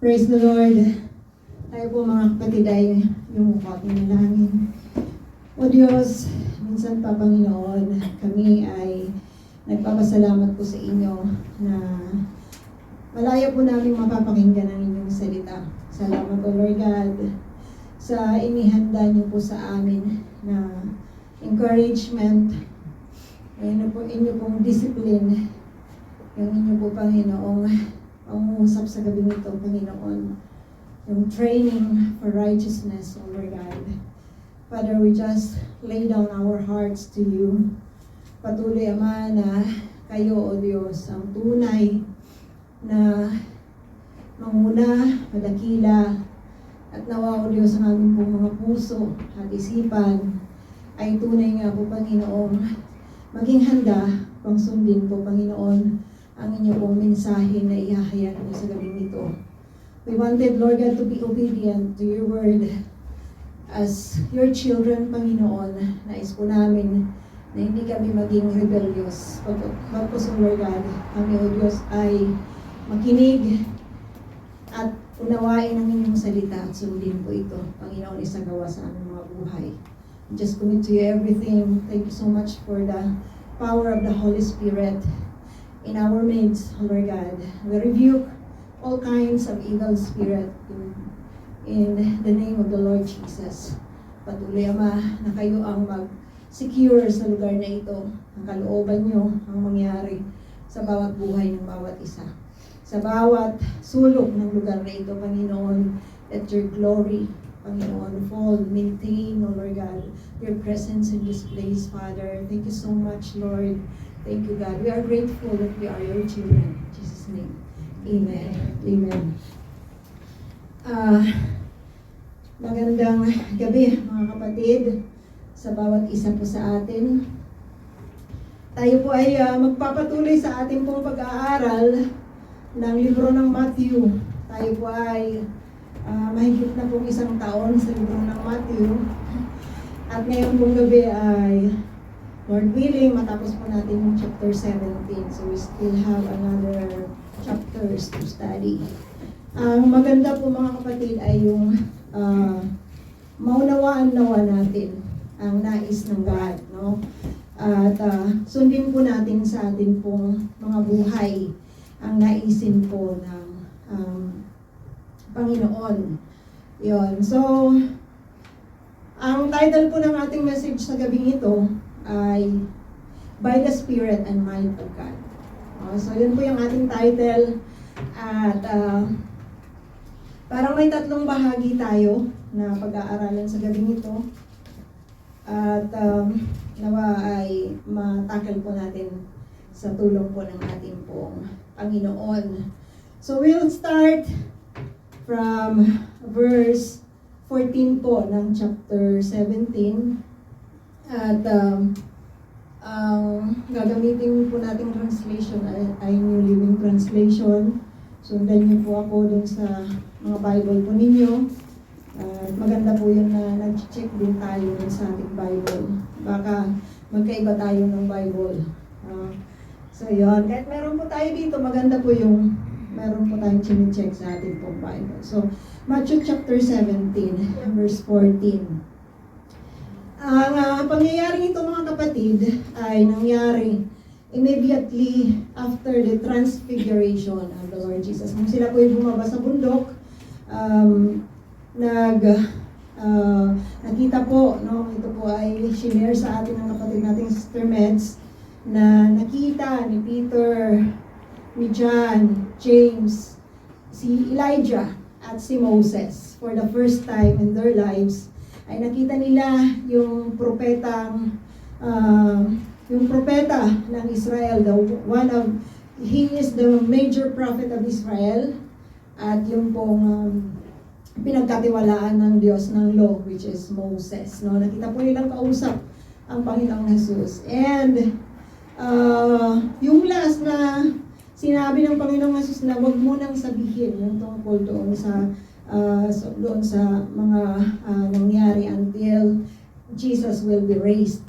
Praise the Lord. Tayo po mga kapatid ay yumukot ng langin. O Diyos, minsan pa Panginoon, kami ay nagpapasalamat po sa inyo na malaya po namin mapapakinggan ang inyong salita. Salamat po Lord God sa inihanda niyo po sa amin na encouragement, inyo pong discipline, yung inyo po Panginoong pangungusap sa gabi nito, Panginoon, yung training for righteousness, O Lord God. Father, we just lay down our hearts to you. Patuloy, Ama, na kayo, O Diyos, ang tunay na manguna, madakila, at nawa, O Diyos, ang aming pong mga puso at isipan ay tunay nga po, Panginoon, maging handa pang sundin po, Panginoon, ang inyo pong mensahe na ihahayag mo sa gabing ito. We wanted, Lord God, to be obedient to your word as your children, Panginoon. Nais po namin na hindi kami maging rebellious. Pagpapos, Lord God, kami, O Diyos, ay makinig at unawain ang inyong salita at sundin po ito, Panginoon, isagawa sa aming mga buhay. Just commit to you everything. Thank you so much for the power of the Holy Spirit in our midst, Lord God. We rebuke all kinds of evil spirit in the name of the Lord Jesus. Patuloy, Ama, na kayo ang mag-secure sa lugar na ito. Ang kalooban nyo ang mangyari sa bawat buhay ng bawat isa. Sa bawat sulok ng lugar na ito, Panginoon, let your glory, Panginoon, fall, maintain, O Lord God, your presence in this place, Father. Thank you so much, Lord. Thank you, God. We are grateful that we are your children. In Jesus' name. Amen. Amen. Magandang gabi, mga kapatid, sa bawat isa po sa atin. Tayo po ay magpapatuloy sa ating pong pag-aaral ng libro ng Matthew. Tayo po ay mahigit na pong 1 taon sa libro ng Matthew. At ngayon pong gabi ay Lord willing, matapos po natin yung chapter 17. So we still have another chapters to study. Ang maganda po mga kapatid ay yung maunawaan-nawa natin ang nais ng God, no? At sundin po natin sa atin pong mga buhay ang naisin po ng Panginoon. Yon. So, ang title po ng ating message sa gabing ito ay By the Spirit and Might of God. So yun po yung ating title. At parang may tatlong bahagi tayo na pag-aaralan sa gabing ito. At nawa ay matakal po natin sa tulong po ng ating pong Panginoon. So we'll start from verse 14 po ng chapter 17. At ang gagamitin po nating translation ay New Living Translation. Sundan niyo po ako dun sa mga Bible po ninyo. Maganda po yun na nag-check din tayo sa ating Bible. Baka magkaiba tayo ng Bible. So yun, kahit meron po tayo dito, maganda po yung meron po tayong chine-check sa ating pong Bible. So, Matthew chapter 17, verse 14. Ang pangyayaring ito mga kapatid ay nangyari immediately after the transfiguration of the Lord Jesus. Nung sila po ay bumaba sa bundok, nakita po, no, ito po ay shinare sa atin ng kapatid nating Sister Meds, na nakita ni Peter, ni John, James, si Elijah at si Moses for the first time in their lives. Ay nakita nila yung propeta ng Israel, he is the major prophet of Israel, at yung pong pinagkatiwalaan ng Diyos ng law, which is Moses. No? Nakita po nilang kausap ang Panginoong Jesus. And yung last na sinabi ng Panginoong Jesus na wag mo nang sabihin yung tungkol doon sa mga nangyari until Jesus will be raised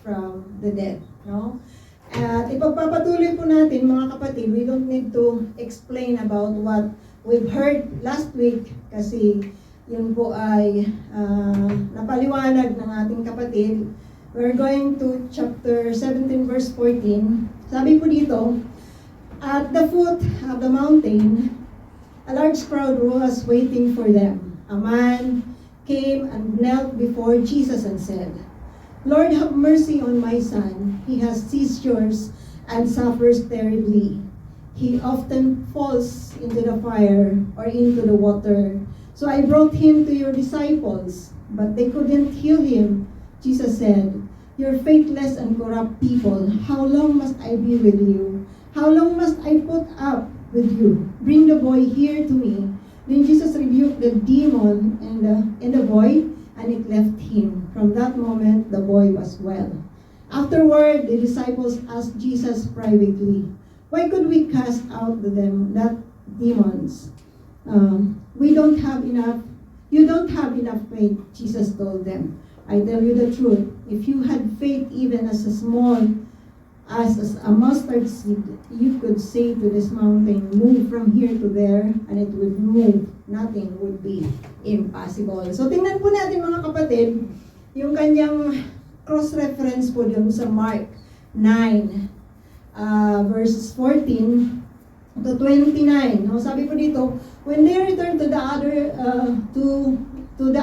from the dead, no? At ipagpapatuloy po natin mga kapatid, we don't need to explain about what we've heard last week, kasi yun po ay napaliwanag ng ating kapatid. We're going to chapter 17 verse 14. Sabi po dito, at the foot of the mountain, a large crowd was waiting for them. A man came and knelt before Jesus and said, Lord, have mercy on my son. He has seizures and suffers terribly. He often falls into the fire or into the water. So I brought him to your disciples, but they couldn't heal him. Jesus said, you're faithless and corrupt people. How long must I be with you? How long must I put up with you? Bring the boy here to me. Then Jesus rebuked the demon and the boy, and it left him. From that moment, the boy was well. Afterward, the disciples asked Jesus privately, why could we cast out that demons? We don't have enough. You don't have enough faith, Jesus told them. I tell you the truth. If you had faith even as small as a mustard seed, you could say to this mountain, move from here to there, and it would move. Nothing would be impossible. So tingnan po natin mga kapatid, yung kanyang cross-reference po dun sa Mark 9, verses 14 to 29. No? Sabi po dito, when they returned to the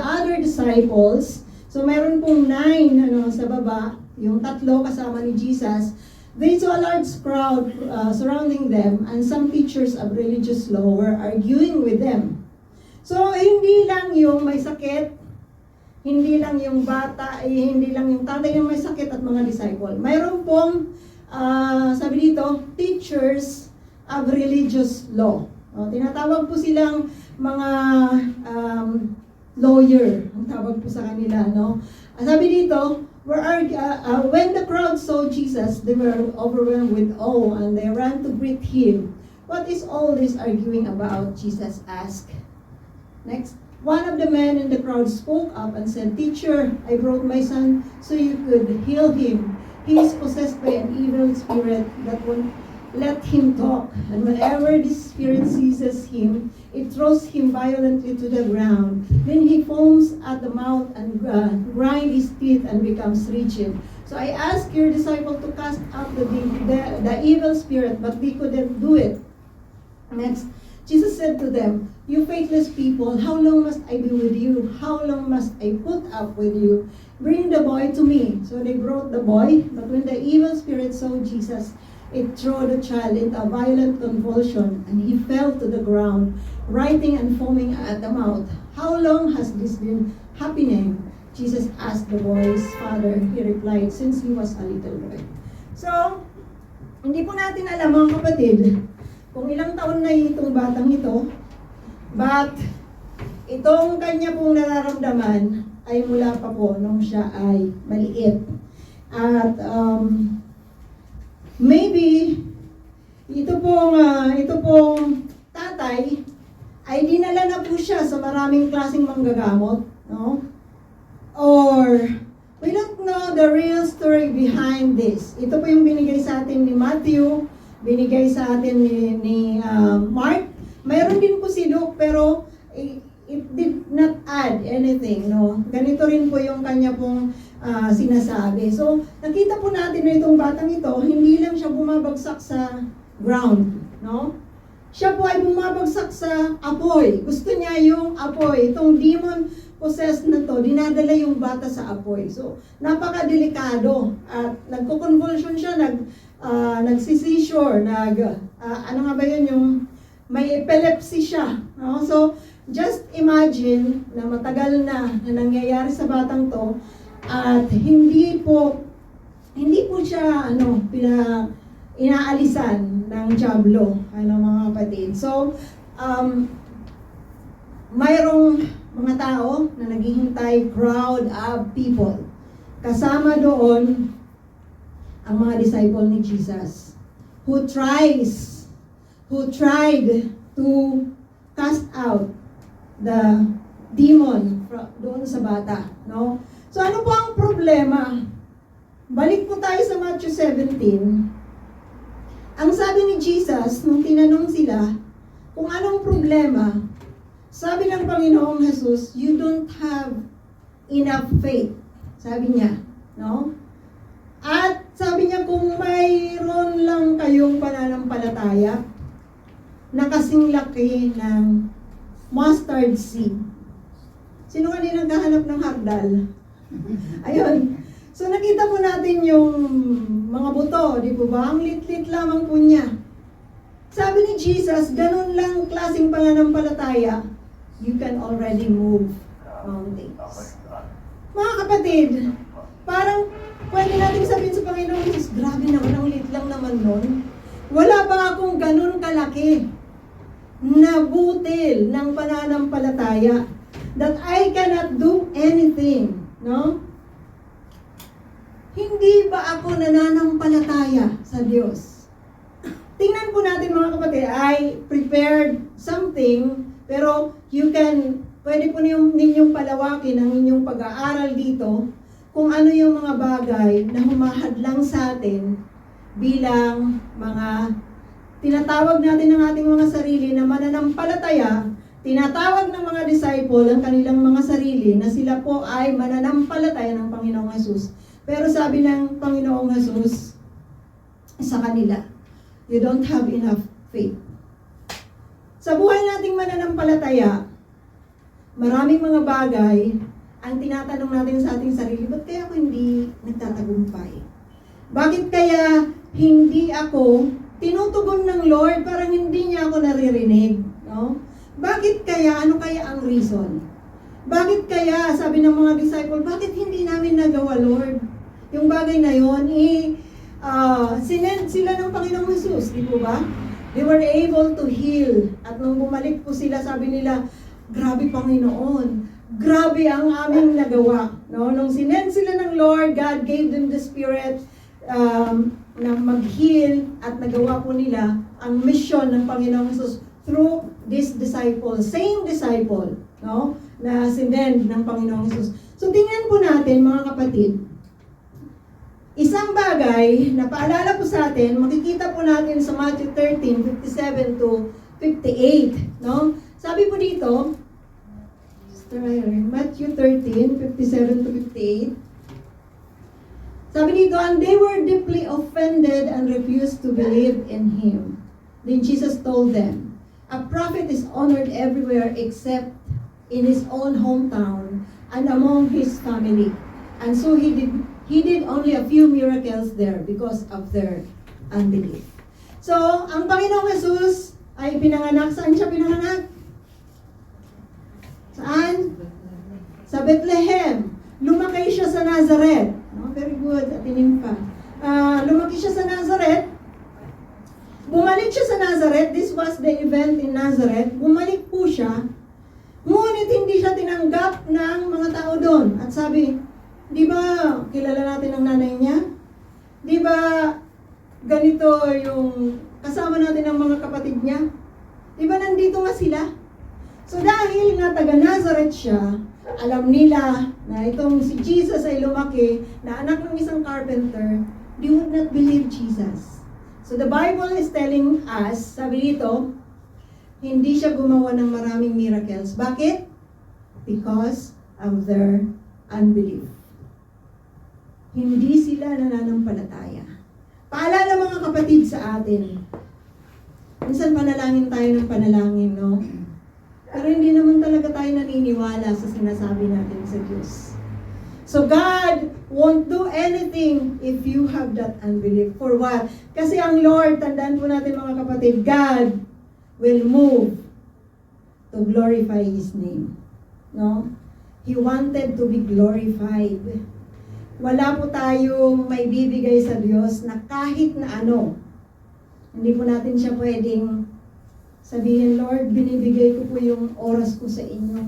other disciples, so meron pong 9 sa baba, yung 3 kasama ni Jesus. They saw a large crowd surrounding them, and some teachers of religious law were arguing with them. So, hindi lang yung may sakit, hindi lang yung bata, hindi lang yung tatay yung may sakit at mga disciple. Mayroon pong, sabi dito, teachers of religious law. Tinatawag po silang mga lawyer, ang tawag po sa kanila. No? Sabi dito, when the crowd saw Jesus, they were overwhelmed with awe and they ran to greet him. What is all this arguing about? Jesus asked. Next, one of the men in the crowd spoke up and said, Teacher, I brought my son so you could heal him. He is possessed by an evil spirit that won't let him talk. And whenever this spirit seizes him, it throws him violently to the ground. Then he foams at the mouth and grinds his teeth and becomes rigid. So I asked your disciple to cast out the evil spirit, but they couldn't do it. Next, Jesus said to them, you faithless people, how long must I be with you? How long must I put up with you? Bring the boy to me. So they brought the boy, but when the evil spirit saw Jesus, it threw the child into a violent convulsion, and he fell to the ground, writhing and foaming at the mouth. How long has this been happening? Jesus asked the boy's father. He replied, since he was a little boy. So, hindi po natin alam mga kapatid, kung ilang taon na itong batang ito, but itong kanya pong nararamdaman ay mula pa po nung siya ay maliit. At maybe ito pong tatay ay dinala na po siya sa maraming klaseng manggagamot, no? Or we don't know the real story behind this. Ito po yung binigay sa atin ni Matthew, binigay sa atin ni Mark. Mayroon din po si Luke, pero it did not add anything, no? Ganito rin po yung kanya pong sinasabi. So, nakita po natin na itong batang ito, hindi lang siya bumabagsak sa ground, no? Siya po ay bumabagsak sa apoy. Gusto niya yung apoy. Itong demon possessed na to, dinadala yung bata sa apoy. So, napaka-delikado. At nagko-convulsion siya, nagsisisure, ano nga ba yun, yung may epilepsy siya. No? So, just imagine na matagal na nangyayari sa batang to, at hindi po siya inaalisan ng dyablo, mga kapatid. So, mayroong mga tao na naghihintay, crowd of people. Kasama doon ang mga disciple ni Jesus who tried to cast out the demon doon sa bata, no? So ano po ang problema? Balik po tayo sa Matthew 17. Ang sabi ni Jesus, nung tinanong sila, kung anong problema, sabi ng Panginoong Jesus, you don't have enough faith. Sabi niya, no? At sabi niya, kung mayroon lang kayong pananampalataya na kasing laki ng mustard seed. Sino kanina naghahanap ng hardal? Ayun. So nakita po natin yung mga buto, di po ba? Ang lit-lit lamang po niya. Sabi ni Jesus, ganun lang klaseng pananampalataya, you can already move mountains. Mga kapatid, parang pwede natin sabihin sa Panginoon, Jesus, grabe naman, ang lit lang naman nun. Wala ba akong ganun kalaki na butil ng pananampalataya that I cannot do anything, no? Hindi ba ako nananampalataya sa Diyos? Tingnan po natin mga kapatid, I prepared something, pero pwede po ninyong palawakin ang inyong pag-aaral dito kung ano yung mga bagay na humahadlang sa atin bilang mga tinatawag natin ng ating mga sarili na mananampalataya, tinatawag ng mga disciple ang kanilang mga sarili na sila po ay mananampalataya ng Panginoong Hesus. Pero sabi ng Panginoong Hesus sa kanila, you don't have enough faith. Sa buhay nating mananampalataya, maraming mga bagay ang tinatanong natin sa ating sarili, ba't kaya ako hindi nagtatagumpay? Bakit kaya hindi ako tinutugon ng Lord, parang hindi niya ako naririnig? No? Bakit kaya? Ano kaya ang reason? Bakit kaya, sabi ng mga disciple, bakit hindi namin nagawa, Lord? Yung bagay na yon, sinend sila ng Panginoong Hesus, di po ba? They were able to heal. At nung bumalik po sila, sabi nila, grabe Panginoon, grabe ang aming nagawa. No? Nung sinend sila ng Lord, God gave them the Spirit na mag-heal at nagawa po nila ang mission ng Panginoong Hesus through this disciple, same disciple, no? Na sinend ng Panginoong Hesus. So tingnan po natin mga kapatid, isang bagay na paalala po sa atin, makikita po natin sa Matthew 13:57 to 58, no? Sabi po dito, Matthew 13:57 to 58. Sabi dito, and they were deeply offended and refused to believe in him. Then Jesus told them, a prophet is honored everywhere except in his own hometown and among his family. And so he did only a few miracles there because of their unbelief. So, ang Panginoong Hesus ay pinanganak. Saan siya pinanganak? Saan? Sa Bethlehem. Lumaki siya sa Nazareth. No? Very good. Atinin pa. Lumaki siya sa Nazareth. Bumalik siya sa Nazareth. This was the event in Nazareth. Bumalik po siya. Ngunit hindi siya tinanggap ng mga tao doon. At sabi, di ba kilala natin ang nanay niya? Di ba ganito yung kasama natin ang mga kapatid niya? Di ba nandito nga sila? So dahil nga taga Nazareth siya, alam nila na itong si Jesus ay lumaki na anak ng isang carpenter, they would not believe Jesus. So the Bible is telling us, sabi dito, hindi siya gumawa ng maraming miracles. Bakit? Because of their unbelief. Hindi sila nananampalataya. Paalala mga kapatid sa atin, minsan panalangin tayo ng panalangin, no? Pero hindi naman talaga tayo naniniwala sa sinasabi natin sa Diyos. So God won't do anything if you have that unbelief. For what? Kasi ang Lord, tandaan po natin mga kapatid, God will move to glorify His name. No? He wanted to be glorified. Wala po tayong may bibigay sa Diyos na kahit na ano. Hindi po natin siya pwedeng sabihin, Lord, binibigay ko po yung oras ko sa inyo.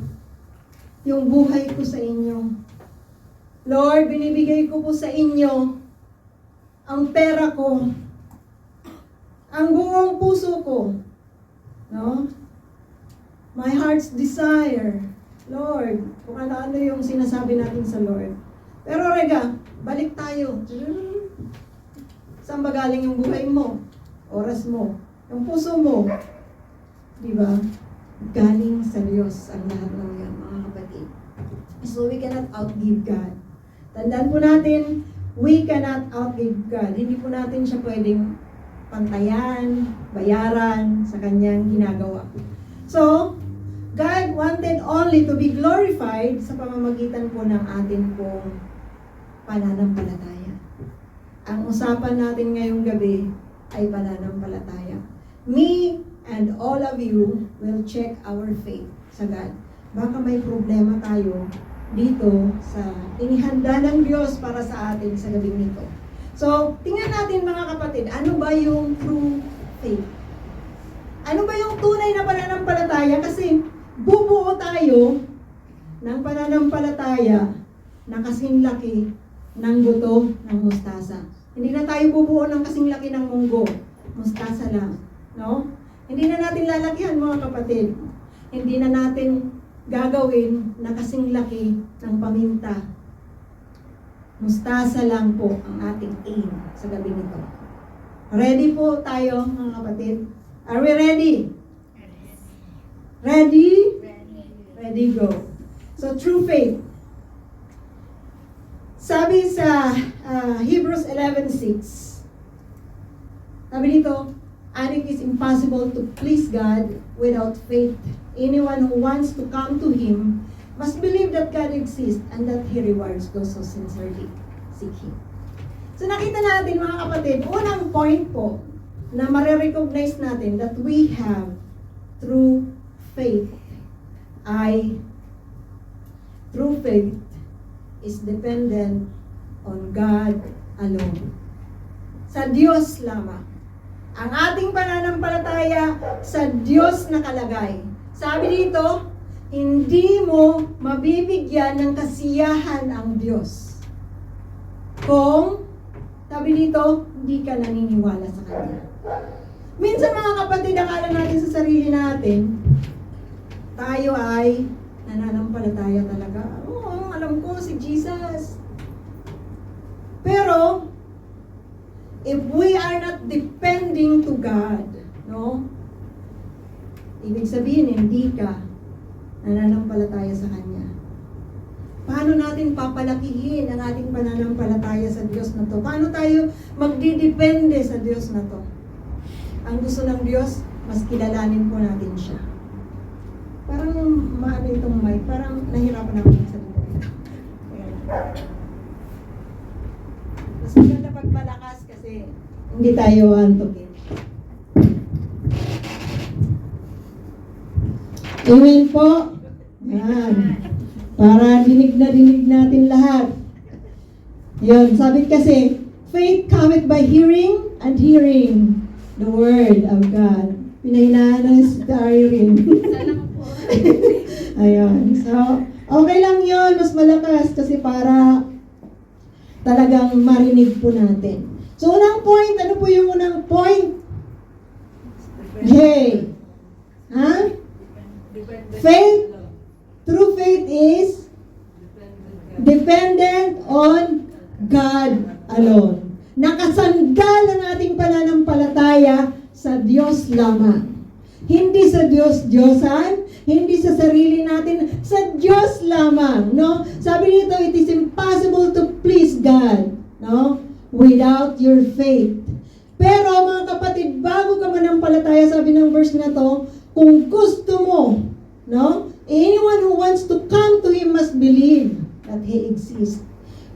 Yung buhay ko sa inyo. Lord, binibigay ko po sa inyo ang pera ko. Ang buong puso ko. No? My heart's desire. Lord, kung ano-ano yung sinasabi natin sa Lord. Pero rega, balik tayo. Saan ba galing yung buhay mo? Oras mo. Yung puso mo. Di ba? Galing sa Diyos ang lahat ng yan, mga kapatid. So we cannot outgive God. Tandaan po natin, we cannot outgive God. Hindi po natin siya pwedeng pantayan, bayaran sa kanyang ginagawa. So, God wanted only to be glorified sa pamamagitan po ng atin pong pananampalataya. Ang usapan natin ngayong gabi ay pananampalataya. Me and all of you will check our faith sa God. Baka may problema tayo dito sa inihanda ng Diyos para sa atin sa gabing nito. So, tingnan natin mga kapatid, ano ba yung true faith? Ano ba yung tunay na pananampalataya? Kasi bubuo tayo ng pananampalataya na kasing laki ng buto ng mustasa. Hindi na tayo bubuo ng kasing laki ng munggo. Mustasa lang. No? Hindi na natin lalakyan mga kapatid. Hindi na natin gagawin na kasing laki ng paminta. Mustasa lang po ang ating aim sa gabi nito. Ready po tayo mga kapatid? Are we ready? Ready? Ready, go. So, true faith. Sabi sa Hebrews 11:6, sabi dito, and it is impossible to please God without faith. Anyone who wants to come to Him must believe that God exists and that He rewards those who sincerely seek Him. So nakita natin mga kapatid, unang point po na marirecognize natin that we have true faith is dependent on God alone. Sa Diyos lamang. Ang ating pananampalataya sa Diyos nakalagay. Sabi dito, hindi mo mabibigyan ng kasiyahan ang Diyos kung, sabi dito, hindi ka naniniwala sa Kanya. Minsan mga kapatid, akala natin sa sarili natin, tayo ay nananampalataya talaga. Oo, alam ko si Jesus. Pero, if we are not depending to God, no? Ibig sabihin, hindi ka nananampalataya sa Kanya. Paano natin papalakihin ang ating pananampalataya sa Diyos na to? Paano tayo magdidepende sa Diyos na to? Ang gusto ng Diyos, mas kilalanin po natin siya. Parang maano itong mic, parang nahirapan ako sa dito. Mas maganda pagpalakas kasi hindi tayo antukin. Amen po. Yan. Para dinig natin lahat. Yan. Sabi kasi, faith cometh by hearing and hearing the word of God. Pinahinaan ng story rin. Ayun. So, okay lang yun. Mas malakas kasi para talagang marinig po natin. So, unang point. Ano po yung unang point? Hey. Ha? Faith, true faith is dependent on God alone. Nakasandal ang ating pananampalataya sa Diyos lamang. Hindi sa Diyos-Diyosan, hindi sa sarili natin, sa Diyos lamang, no? Sabi nito, it is impossible to please God, no? Without your faith. Pero mga kapatid, bago ka manampalataya, sabi ng verse na to, kung gusto mo, no? Anyone who wants to come to Him must believe that He exists.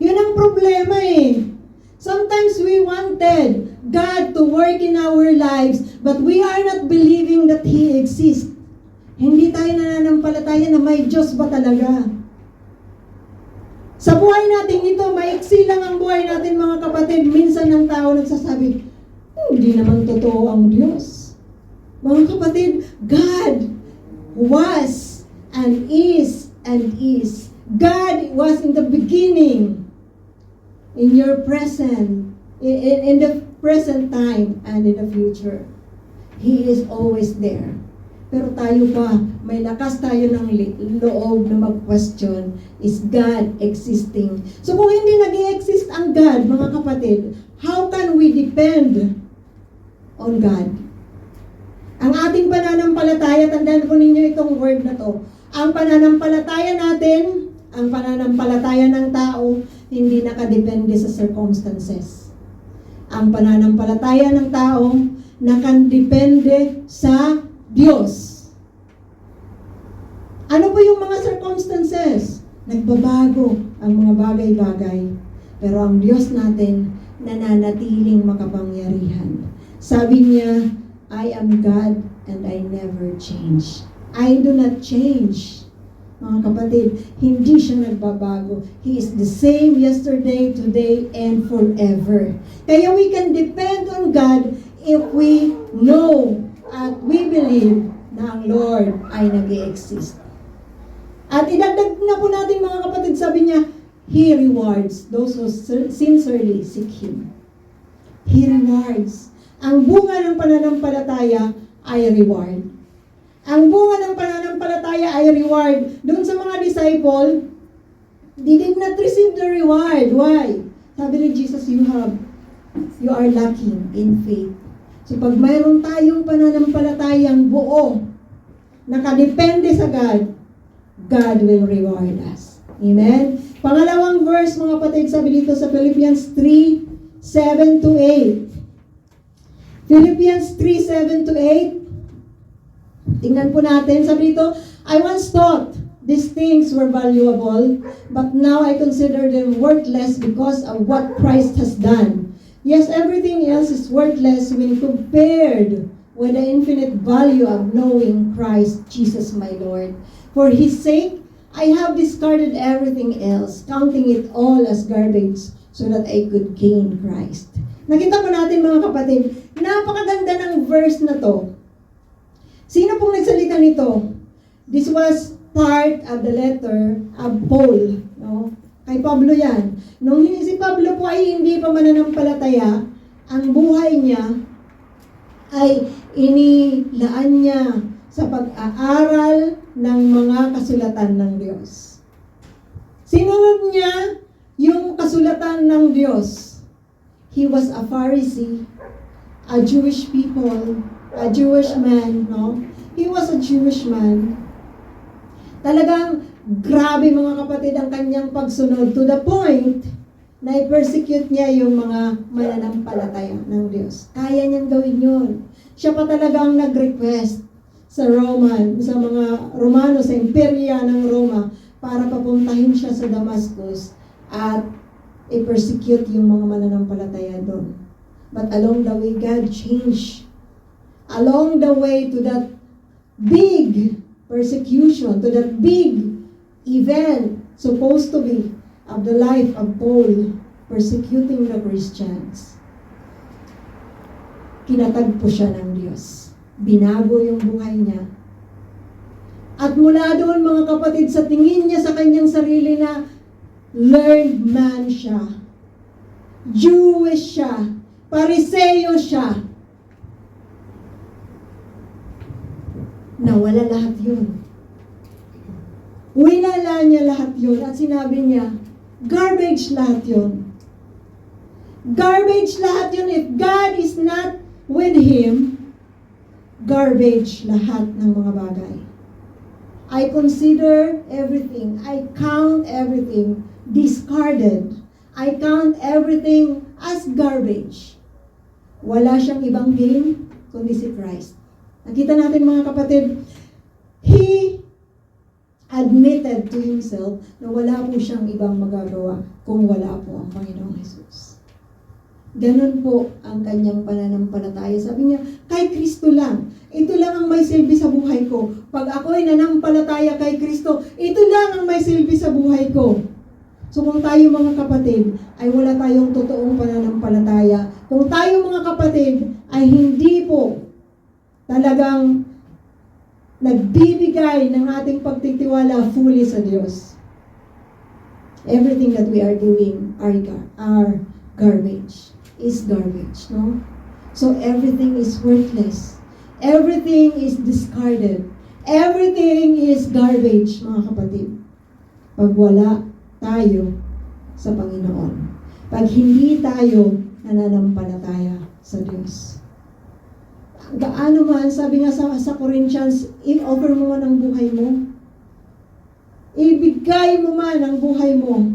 Yun ang problema eh. Sometimes we wanted God to work in our lives, but we are not believing that He exists. Hindi tayo nananampalataya na may Diyos ba talaga. Sa buhay natin ito, maiksi lang ang buhay natin mga kapatid. Minsan ang tao nagsasabi, hindi naman totoo ang Diyos. Mga kapatid, God was and is and is. God was in the beginning, in your present, in the present time and in the future. He is always there. Pero tayo pa, may lakas tayo ng loob na mag-question, is God existing? So kung hindi nag-i-exist ang God, mga kapatid, how can we depend on God? Ang ating pananampalataya, tandaan po ninyo itong word na to. Ang pananampalataya natin, ang pananampalataya ng tao, hindi nakadepende sa circumstances. Ang pananampalataya ng tao, nakadepende sa Diyos. Ano po yung mga circumstances? Nagbabago ang mga bagay-bagay. Pero ang Diyos natin, nananatiling makapangyarihan. Sabi niya, I am God and I never change. I do not change. Mga kapatid, hindi siya nagbabago. He is the same yesterday, today, and forever. Kaya we can depend on God if we know at we believe na ang Lord ay nag-i-exist. At idagdag na po natin mga kapatid, sabi niya, He rewards those who sincerely seek Him. He rewards. Ang bunga ng pananampalataya ay reward. Ang bunga ng pananampalataya ay reward. Doon sa mga disciple, they did not receive the reward. Why? Sabi ni Jesus, you are lacking in faith. So pag mayroon tayong pananampalatayang buo, nakadepende sa God, God will reward us. Amen? Pangalawang verse, mga kapatid, sabi dito sa Philippians 3:7-8. Philippians 3:7-8. Tingnan po natin. Sabi dito, I once thought these things were valuable, but now I consider them worthless because of what Christ has done. Yes, everything else is worthless when compared with the infinite value of knowing Christ Jesus my Lord. For His sake, I have discarded everything else, counting it all as garbage, so that I could gain Christ. Nakita po natin mga kapatid, napakaganda ng verse na to. Sino pong nagsalita nito? This was part of the letter of Paul. No? Kay Pablo yan. Nung si Pablo po ay hindi pa mananampalataya, ang buhay niya ay inilaan niya sa pag-aaral ng mga kasulatan ng Diyos. Sinunod niya yung kasulatan ng Diyos. He was a Pharisee, a Jewish people, a Jewish man, no? He was a Jewish man. Talagang grabe mga kapatid ang kanyang pagsunod to the point na i-persecute niya yung mga mananampalataya ng Diyos. Kaya niyang gawin yun. Siya pa talagang nag-request sa mga Romano, sa imperya ng Roma, para papuntahin siya sa Damascus at i-persecute yung mga mananampalataya doon. But along the way, God changed. Along the way to that big persecution, to that big event supposed to be of the life of Paul, persecuting the Christians, kinatagpo siya ng Diyos. Binago yung buhay niya. At mula doon, mga kapatid, sa tingin niya sa kanyang sarili na learned man siya, Jewish siya, Pariseo siya, nawala lahat yun. Winala niya lahat yun at sinabi niya, garbage lahat yun. Garbage lahat yun. If God is not with him, garbage lahat ng mga bagay. I consider everything. I count everything discarded. I count everything as garbage. Wala siyang ibang gain kundi si Christ. Nakita natin mga kapatid, he admitted to himself na wala po siyang ibang magagawa kung wala po ang Panginoong Jesus. Ganon po ang kanyang pananampalataya. Sabi niya, kay Kristo lang. Ito lang ang may silbi sa buhay ko. Pag ako'y nanampalataya kay Kristo, ito lang ang may silbi sa buhay ko. So kung tayo mga kapatid ay wala tayong totoong pananampalataya, kung tayo mga kapatid ay hindi po talagang nagbibigay ng ating pagtitiwala fully sa Diyos, everything that we are doing are garbage. Is garbage, no? So everything is worthless. Everything is discarded. Everything is garbage, mga kapatid. Pag wala tayo sa Panginoon. Pag hindi tayo nananampalataya sa Diyos. Gaano man, sabi nga sa Corinthians, i-offer mo man ang buhay mo. Ibigay mo man ang buhay mo.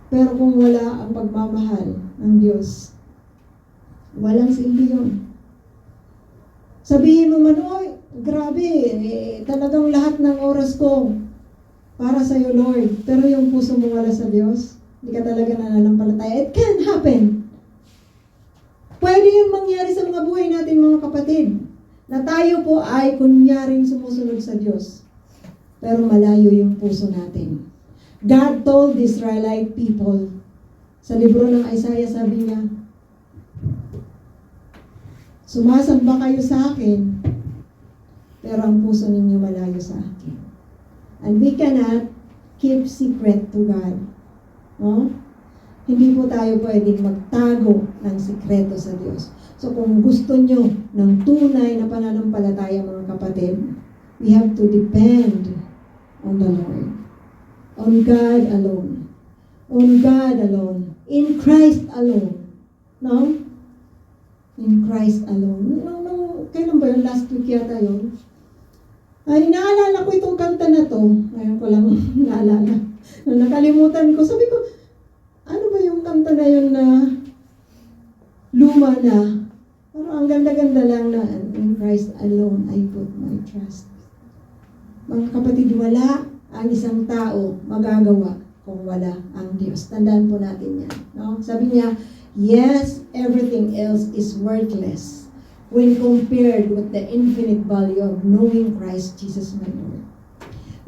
Pero kung wala ang pagmamahal ng Diyos, walang silbi yun. Sabihin mo man, oy, grabe, talagang lahat ng oras ko para sa iyo, Lord. Pero yung puso mo wala sa Diyos, hindi ka talaga nananampalataya. It can happen. Pwede yun mangyari sa mga buhay natin, mga kapatid, na tayo po ay kunyaring sumusunod sa Diyos. Pero malayo yung puso natin. God told the Israelite people, sa libro ng Isaiah, sabi niya, sumasamba kayo sa akin, pero ang puso ninyo malayo sa akin. And we cannot keep secret to God. No? Hindi po tayo pwedeng magtago ng sikreto sa Diyos. So kung gusto nyo ng tunay na pananampalataya, mga kapatid, we have to depend on the Lord. On God alone. On God alone. In Christ alone. No? In Christ alone. Kailan ba yun? Last week yata yun. Ay, naalala ko itong kanta na to. Ngayon ko lang naalala. Nakalimutan ko. Sabi ko, ano ba yung kanta na yun na luma na? Pero ang ganda-ganda lang na in Christ alone I put my trust. Mga kapatid, wala ang isang tao magagawa kung wala ang Diyos. Tandaan po natin yan. No? Sabi niya, yes, everything else is worthless when compared with the infinite value of knowing Christ Jesus my Lord.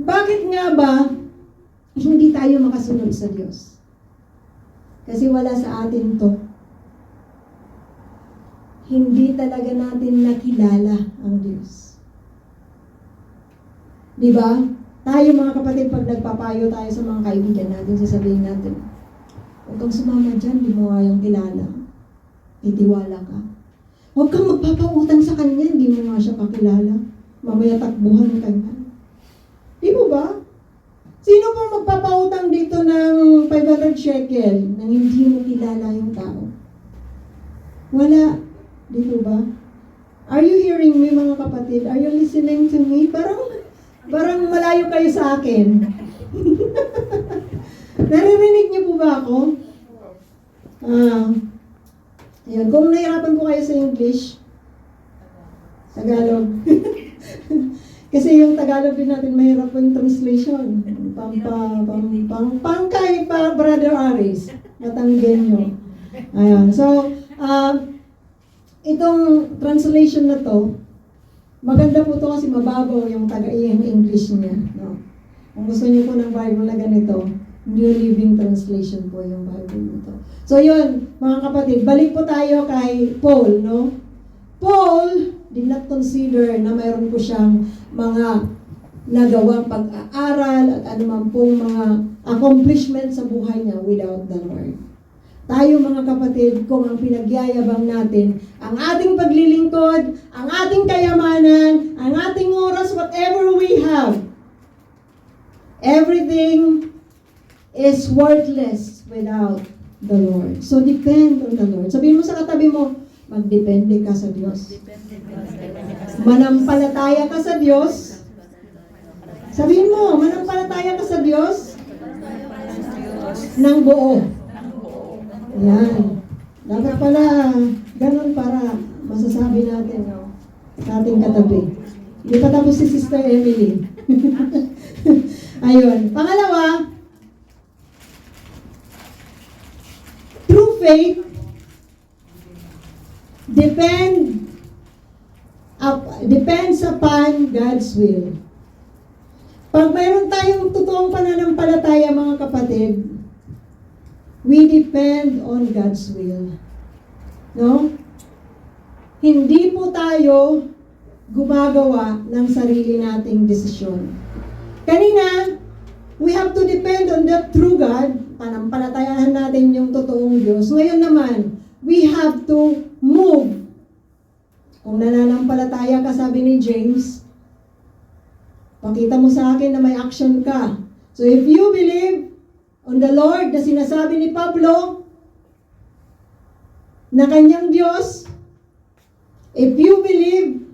Bakit nga ba hindi tayo makasunod sa Diyos? Kasi wala sa atin to. Hindi talaga natin nakilala ang Diyos. Di ba? Tayo mga kapatid, pag nagpapayo tayo sa mga kaibigan natin, sasabihin natin, huwag kang sumama dyan, di mo nga yung kilala. Titiwala ka. Huwag kang magpapautang sa kanya, hindi mo nga siya kakilala. Mamaya takbuhan ka nga. Di mo ba? Sino po magpapautang dito ng 500 shekel nang hindi mo kilala yung tao? Wala. Di po ba? Are you hearing me, mga kapatid? Are you listening to me? Parang malayo kayo sa akin. Naririnig niyo po ba ako? Ayun. Kung nahirapan po kayo sa English, Tagalog. Kasi yung Tagalog din natin, mahirap po yung translation. Kahit pa Brother Aris, Batanggenyo. Ayan. So, itong translation na to, maganda po to kasi mababaw yung English niya. No? Kung gusto niyo po ng Bible na ganito, New Living Translation po yung Bible nito. So yun, mga kapatid, balik po tayo kay Paul, no? Paul did not consider na mayroon po siyang mga nagawang pag-aaral at anumang pong mga accomplishment sa buhay niya without the Lord. Tayo mga kapatid, kung ang pinagyayabang natin, ang ating paglilingkod, ang ating kayamanan, ang ating oras, whatever we have, everything is worthless without the Lord. So depend on the Lord. Sabihin mo sa katabi mo, magdepende ka sa Diyos. Manampalataya ka sa Diyos. Sabihin mo, manampalataya ka sa Diyos ng buo. Yan. Dapat pala ganun para masasabi natin, no, sa ating katabi. Hindi pa tapos si Sister Emily. Ayun. Pangalawa, true faith depends upon God's will. Pag mayroon tayong totoong pananampalataya, mga kapatid, we depend on God's will. No? Hindi po tayo gumagawa ng sarili nating desisyon. Kanina, we have to depend on the true God. Panampalatayahan natin yung totoong Diyos. Ngayon naman, we have to move. Kung nananampalataya ka, sabi ni James, pakita mo sa akin na may action ka. So if you believe on the Lord na sinasabi ni Pablo na kanyang Diyos, If you believe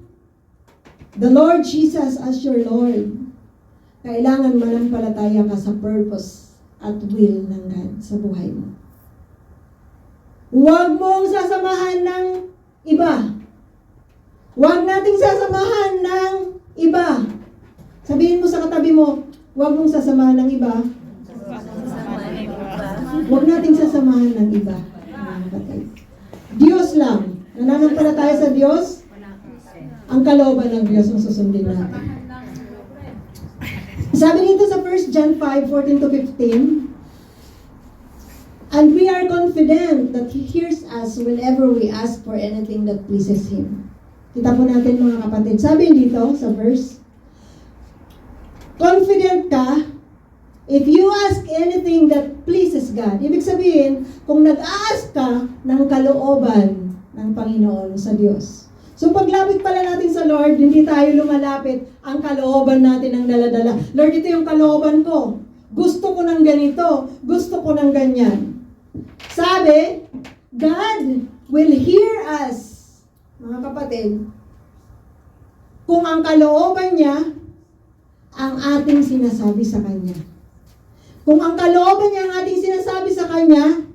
the Lord Jesus as your Lord, kailangan manampalataya ka sa purpose at will ng God sa buhay mo. Huwag mong sasamahan ng iba. Huwag nating sasamahan ng iba. Sabihin mo sa katabi mo, huwag mong sasamahan ng iba. Huwag nating sasamahan ng iba. Diyos lang. Nananampalataya sa Diyos, ang kalooban ng Diyos ang susundin natin. Sabi dito sa 1 John 5:14 to 15, and we are confident that He hears us whenever we ask for anything that pleases Him. Kita po natin mga kapatid. Sabi dito sa verse, confident ka if you ask anything that pleases God. Ibig sabihin, kung nag-ask ka ng kalooban ng Panginoon sa Diyos. So paglapit pala natin sa Lord, hindi tayo lumalapit ang kalooban natin ang daladala. Lord, ito yung kalooban ko. Gusto ko ng ganito. Gusto ko ng ganyan. Sabi, God will hear us, mga kapatid, kung ang kalooban niya ang ating sinasabi sa Kanya. Kung ang kalooban niya ang ating sinasabi sa Kanya,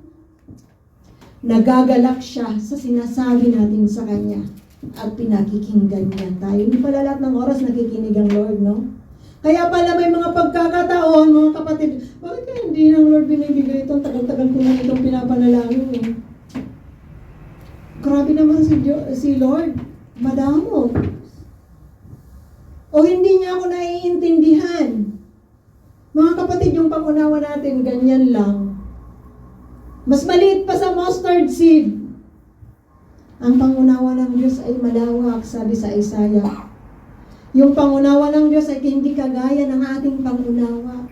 nagagalak siya sa sinasabi natin sa Kanya at pinakikinggan niya tayo. Hindi pala lahat ng oras nakikinig ang Lord, no? Kaya pala may mga pagkakataon, mga kapatid, bakit kaya hindi ng Lord binibigay ito? Tagal-tagal ko na itong pinapanalangin eh. Grabe naman si Lord. Madamo. O hindi niya ako naiintindihan. Mga kapatid, yung pangunawa natin, ganyan lang. Mas maliit pa sa mustard seed. Ang pangunawa ng Diyos ay malawak, sabi sa Isaiah. Yung pangunawa ng Diyos ay hindi kagaya ng ating pangunawa.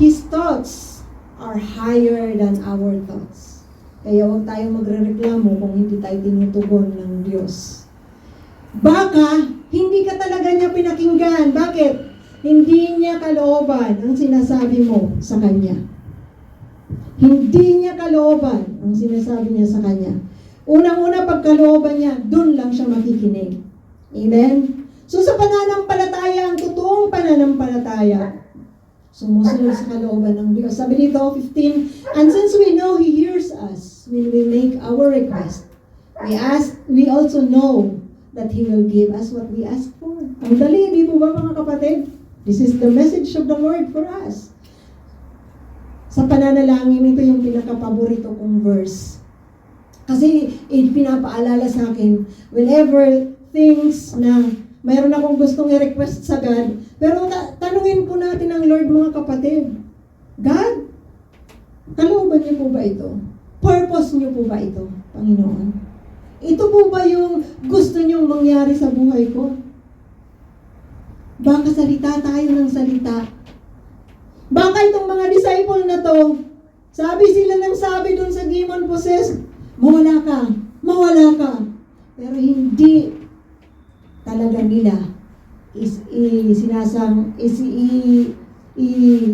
His thoughts are higher than our thoughts. Kaya huwag tayong magrereklamo kung hindi tayo tinutugon ng Diyos. Baka, hindi ka talaga niya pinakinggan. Bakit? Hindi niya kalooban ang sinasabi mo sa Kanya. Hindi niya kalooban ang sinasabi niya sa Kanya. Unang-una, pagkalooban niya, dun lang siya makikinig. Amen? So sa pananampalataya, ang totoong pananampalataya, sumusunod sa kalooban ng Diyos. Sabi dito, 15, and since we know He hears us when we make our request, we also know that He will give us what we ask for. Ang dali, di po ba mga kapatid? This is the message of the Lord for us. Sa pananalangin, ito yung pinakapaborito kong verse. Kasi pinapaalala sa akin, whenever things na mayroon akong gustong i-request sa God, pero tanungin po natin ang Lord, mga kapatid, God, kalooban niyo po ba ito? Purpose niyo po ba ito, Panginoon? Ito po ba yung gusto niyong mangyari sa buhay ko? Baka salita tayo ng salita. Baka itong mga disciple na to, sabi sila ng sabi dun sa demon possessed, mawala ka, mawala ka. Pero hindi talaga nila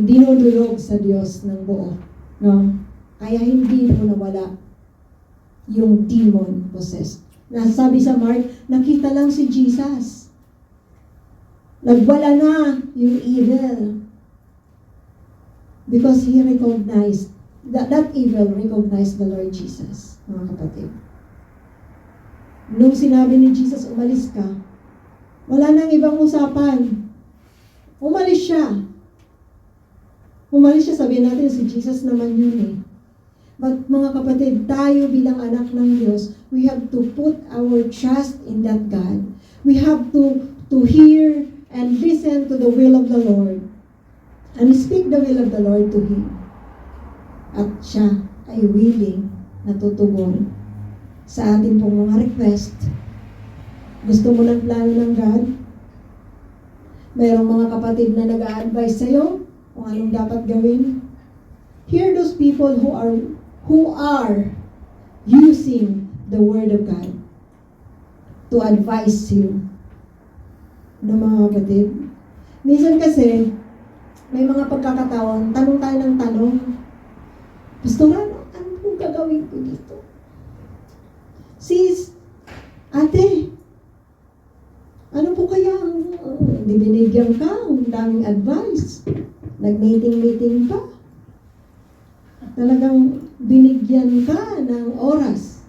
dinudulog sa Diyos ng buo. No? Kaya hindi po nawala yung demon possessed. Nasabi sa Mark, nakita lang si Jesus. Nagwala na yung evil. Because he recognized, that evil recognized the Lord Jesus, mga kapatid. Nung sinabi ni Jesus, umalis ka, wala nang ibang usapan. Umalis siya. Umalis siya, sabihin natin, si Jesus naman yun eh. But mga kapatid, tayo bilang anak ng Diyos, we have to put our trust in that God. We have to hear and listen to the will of the Lord. And speak the will of the Lord to Him. At siya ay willing na tutugon sa ating pong mga request. Gusto mo ng plano ng God? Mayroong mga kapatid na nag-a-advise sa'yo kung anong dapat gawin. Hear those people who are using the Word of God to advise you. Mga kapatid. Minsan kasi, may mga pagkakataon, tanong tayo ng tanong. Gusto nga, ano pong gagawin ko dito? Ate, ano po kaya ang binigyan ka? Ang daming advice. Nag-meeting pa. Talagang binigyan ka ng oras.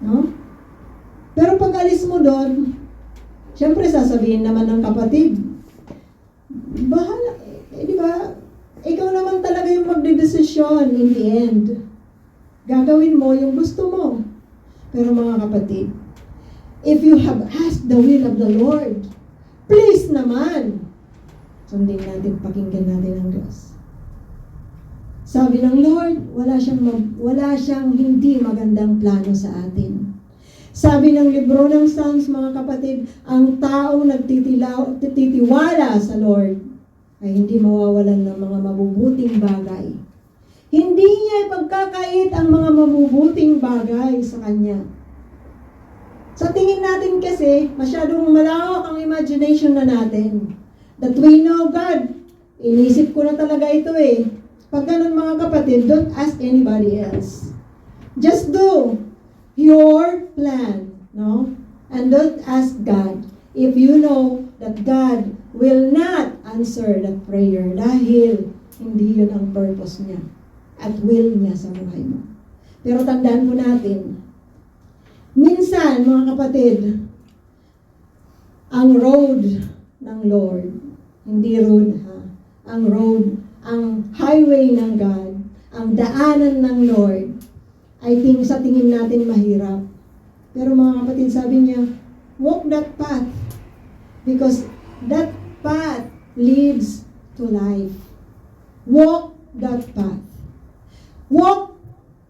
No? Pero pag alis mo doon, syempre sasabihin naman ng kapatid, bahala, di ba? Ikaw naman talaga yung magdedesisyon in the end. Gagawin mo yung gusto mo. Pero mga kapatid, if you have asked the will of the Lord, please naman, sundin natin, pakinggan natin ang Diyos. Sabi ng Lord, wala siyang hindi magandang plano sa atin. Sabi ng libro ng Psalms, mga kapatid, ang taong nagtitiwala sa Lord ay hindi mawawalan ng mga mabubuting bagay. Hindi niya ipagkakait ang mga mabubuting bagay sa Kanya. Sa tingin natin kasi, masyadong malawak ang imagination na natin. That we know God. Inisip ko na talaga ito eh. Pag ganun mga kapatid, don't ask anybody else. Just do your plan, no? And don't ask God if you know that God will not answer that prayer dahil hindi yun ang purpose niya at will niya sa buhay mo. Pero tandaan po natin, minsan mga kapatid, ang road ng Lord, hindi road ha, ang road, ang highway ng God, ang daanan ng Lord, sa tingin natin mahirap. Pero mga kapatid, sabi niya, walk that path because that path leads to life. Walk that path. Walk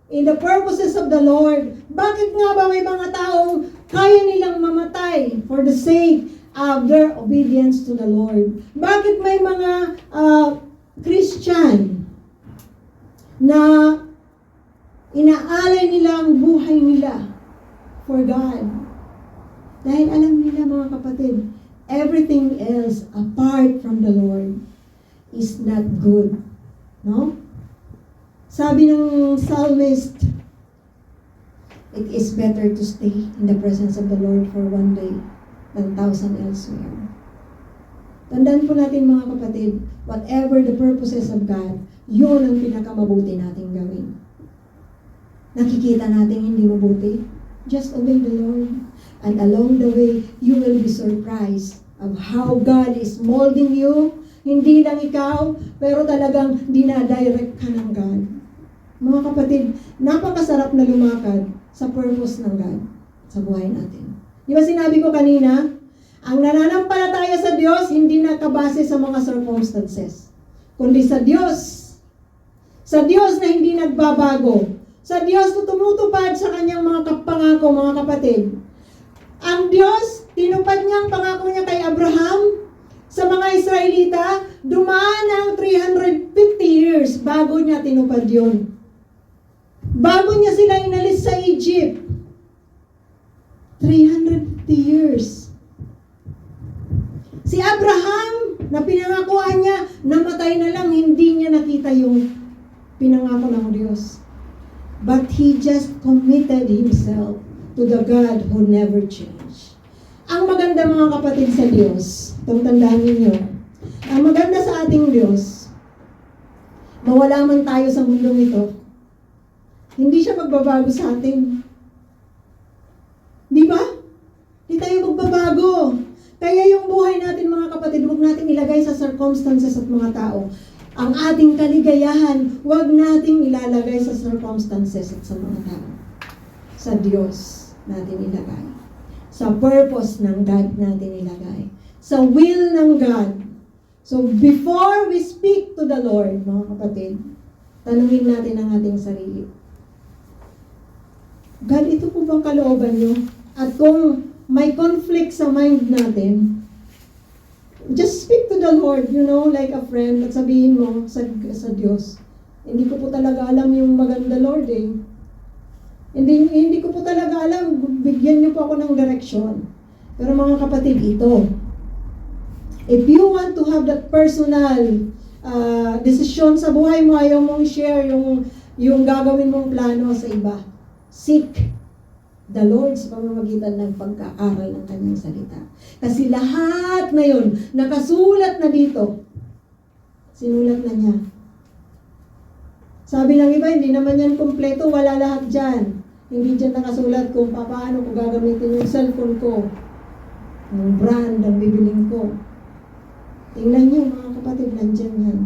in the purposes of the Lord. Bakit nga ba may mga taong kaya nilang mamatay for the sake of their obedience to the Lord? Bakit may mga Christian na inaalay nila ang buhay nila for God? Dahil alam nila mga kapatid, everything else apart from the Lord is not good. No? Sabi ng psalmist, it is better to stay in the presence of the Lord for one day than 1,000 elsewhere. Tandaan po natin mga kapatid, whatever the purposes of God, yun ang pinakamabuti nating gawin. Nakikita natin hindi mabuti, just obey the Lord. And along the way, you will be surprised of how God is molding you. Hindi lang ikaw, pero talagang dinadirect ka ng God. Mga kapatid, napakasarap na lumakad sa purpose ng God sa buhay natin. Di ba sinabi ko kanina, ang nananampalataya sa Diyos, hindi nakabase sa mga circumstances, kundi sa Diyos. Sa Diyos na hindi nagbabago. Sa Diyos na tumutupad sa kanyang mga pangako, mga kapatid. Ang Diyos, tinupad niya ang pangako niya kay Abraham. Sa mga Israelita, dumaan ang 350 years bago niya tinupad yun. Bago niya sila inalis sa Egypt. 350 years. Si Abraham, na pinangakuan niya, namatay na lang, hindi niya nakita yung pinangako ng Diyos. But he just committed himself to the God who never changed. Ang maganda mga kapatid sa Diyos, itong tandaan ninyo, ang maganda sa ating Diyos, mawala man tayo sa mundong ito, hindi siya magbabago sa atin. Di ba? Hindi tayo magbabago. Kaya yung buhay natin mga kapatid, huwag natin ilagay sa circumstances at mga tao. Ang ating kaligayahan, huwag nating ilalagay sa circumstances at sa mga tao. Sa Diyos natin ilagay. Sa purpose ng God natin ilagay. Sa will ng God. So before we speak to the Lord, mga kapatid, tanungin natin ang ating sarili. God, ito po bang kalooban niyo? At kung may conflict sa mind natin, just speak to the Lord, like a friend, at sabihin mo sa Diyos, hindi ko po talaga alam yung maganda, Lord, eh. Hindi ko po talaga alam, bigyan niyo po ako ng direksyon. Pero mga kapatid, ito, if you want to have that personal desisyon sa buhay mo, ayaw mong share yung gagawin mong plano sa iba, seek the Lord sa pamamagitan ng pagkaaral ng kanyang salita. Kasi lahat na yun, nakasulat na dito. Sinulat na niya. Sabi ng iba, hindi naman yan kumpleto, wala lahat dyan. Hindi dyan nakasulat kung paano ko gagamitin yung cellphone ko, yung brand ang bibiling ko. Tingnan niyo mga kapatid, nandyan yan.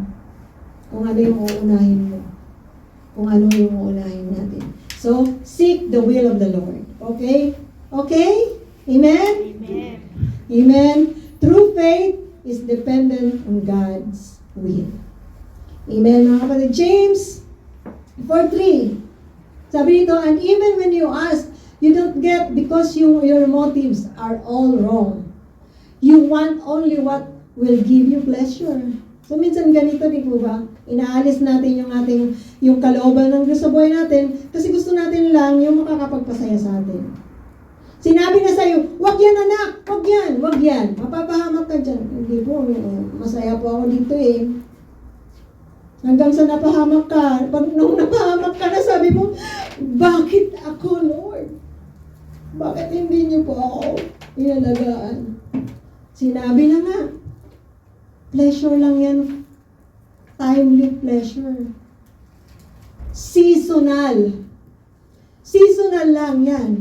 Kung ano yung uunahin mo. Kung ano yung uunahin natin. So, seek the will of the Lord. Okay? Okay? Amen? Amen. Amen. True faith is dependent on God's will. Amen, mga kapatid. James 4:3. Sabi dito, and even when you ask, you don't get because your motives are all wrong. You want only what will give you pleasure. So minsan ganito, di po ba? Inaalis natin yung kalooban ng Diyos sa buhay natin kasi gusto natin lang yung makakapagpasaya sa atin. Sinabi na sa'yo, wag yan anak, wag yan, mapapahamak ka dyan. Hindi po, masaya po ako dito eh. Hanggang sa napahamak ka, nung napahamak ka na sabi mo, bakit ako, Lord? Bakit hindi niyo po ako inalagaan? Sinabi na nga, pleasure lang yan. Timely pleasure. Seasonal. Seasonal lang yan.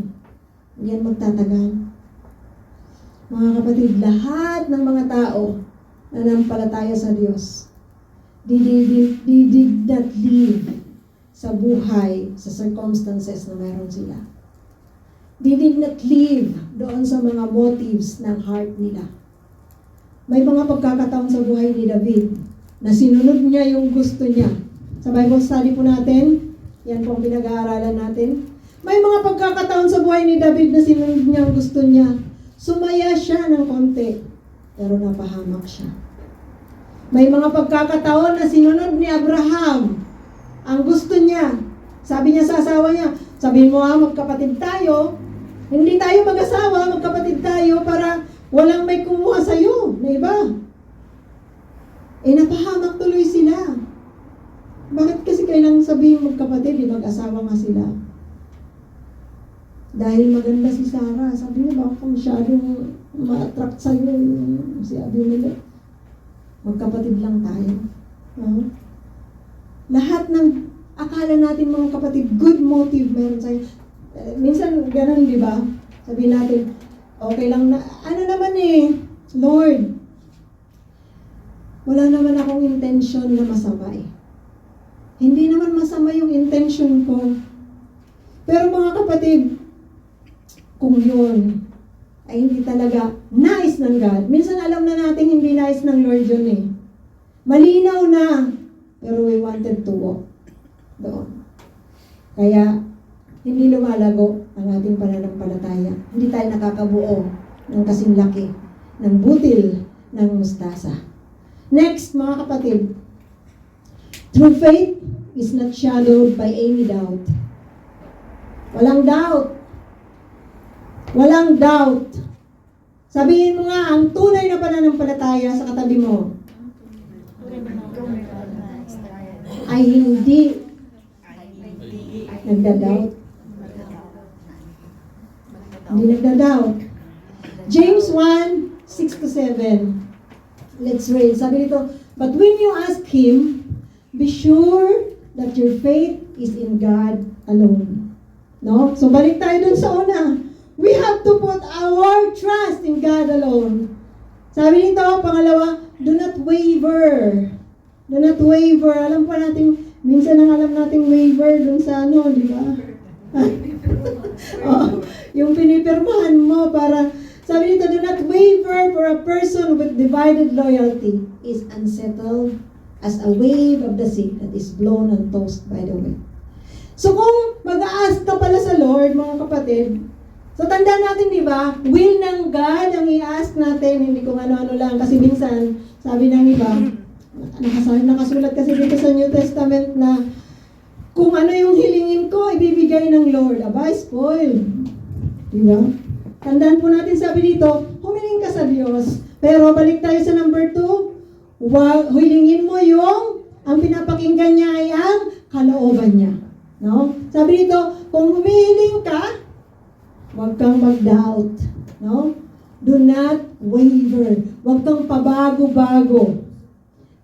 Hindi yan magtatagal. Mga kapatid, lahat ng mga tao na nampalataya sa Diyos, they did not live sa buhay, sa circumstances na meron sila. They did not live doon sa mga motives ng heart nila. May mga pagkakataon sa buhay ni David na sinunod niya yung gusto niya. Sa Bible study po natin, yan po ang pinag-aaralan natin. May mga pagkakataon sa buhay ni David na sinunod niya ang gusto niya. Sumaya siya ng konti, pero napahamak siya. May mga pagkakataon na sinunod ni Abraham ang gusto niya. Sabi niya sa asawa niya, sabihin mo magkapatid tayo, hindi tayo mag-asawa, magkapatid tayo para walang may kumuha sa'yo na iba. Napahamak tuloy sila. Bakit kasi kailangan sabihin magkapatid, mag-asawa nga sila? Dahil maganda si Sarah, sabi niya, baka masyadong ma-attract sa'yo si Abimelech. Magkapatid lang tayo. Lahat ng akala natin mga kapatid, good motive meron sa'yo. Minsan ganun, di ba? Sabihin natin, okay lang na, ano naman Lord, wala naman akong intention na masama Hindi naman masama yung intention ko. Pero mga kapatid, kung yun ay hindi talaga nais ng God, minsan alam na natin hindi nais ng Lord yun Malinaw na, pero we wanted to walk doon. Kaya, hindi lumalago ang ating pananampalataya. Hindi tayo nakakabuo ng kasing laki ng butil ng mustasa. Next, mga kapatid, true faith is not shadowed by any doubt. Walang doubt. Walang doubt. Sabihin mo nga, ang tunay na pananampalataya sa katabi mo ay hindi nagda-doubt. Hindi nagda-doubt. James 1:6-7. Let's read. Sabi dito, but when you ask Him, be sure that your faith is in God alone. No? So balik tayo dun sa una. We have to put our trust in God alone. Sabi nito, pangalawa, do not waver. Do not waver. Alam pa natin, minsan ang alam natin waver dun sa di ba? Yung pinipirmahan mo para, sabi nito, do not waver, for a person with divided loyalty is unsettled as a wave of the sea that is blown and tossed by the wind. So kung mag-a-ask ka pala sa Lord, mga kapatid, so tandaan natin, di ba, will ng God ang i-ask natin, hindi kung ano-ano lang. Kasi minsan, sabi ng iba, nakasulat kasi dito sa New Testament na kung ano yung hilingin ko, ibibigay ng Lord. Aba, spoil. Di ba? Tandaan po natin, sabi dito, humiling ka sa Diyos. Pero balik tayo sa number 2, hilingin mo yung, ang pinapakinggan niya ay ang kalooban niya. No? Sabi dito, kung humihiling ka, Huwag kang mag-doubt. No? Do not waver. Huwag kang pabago-bago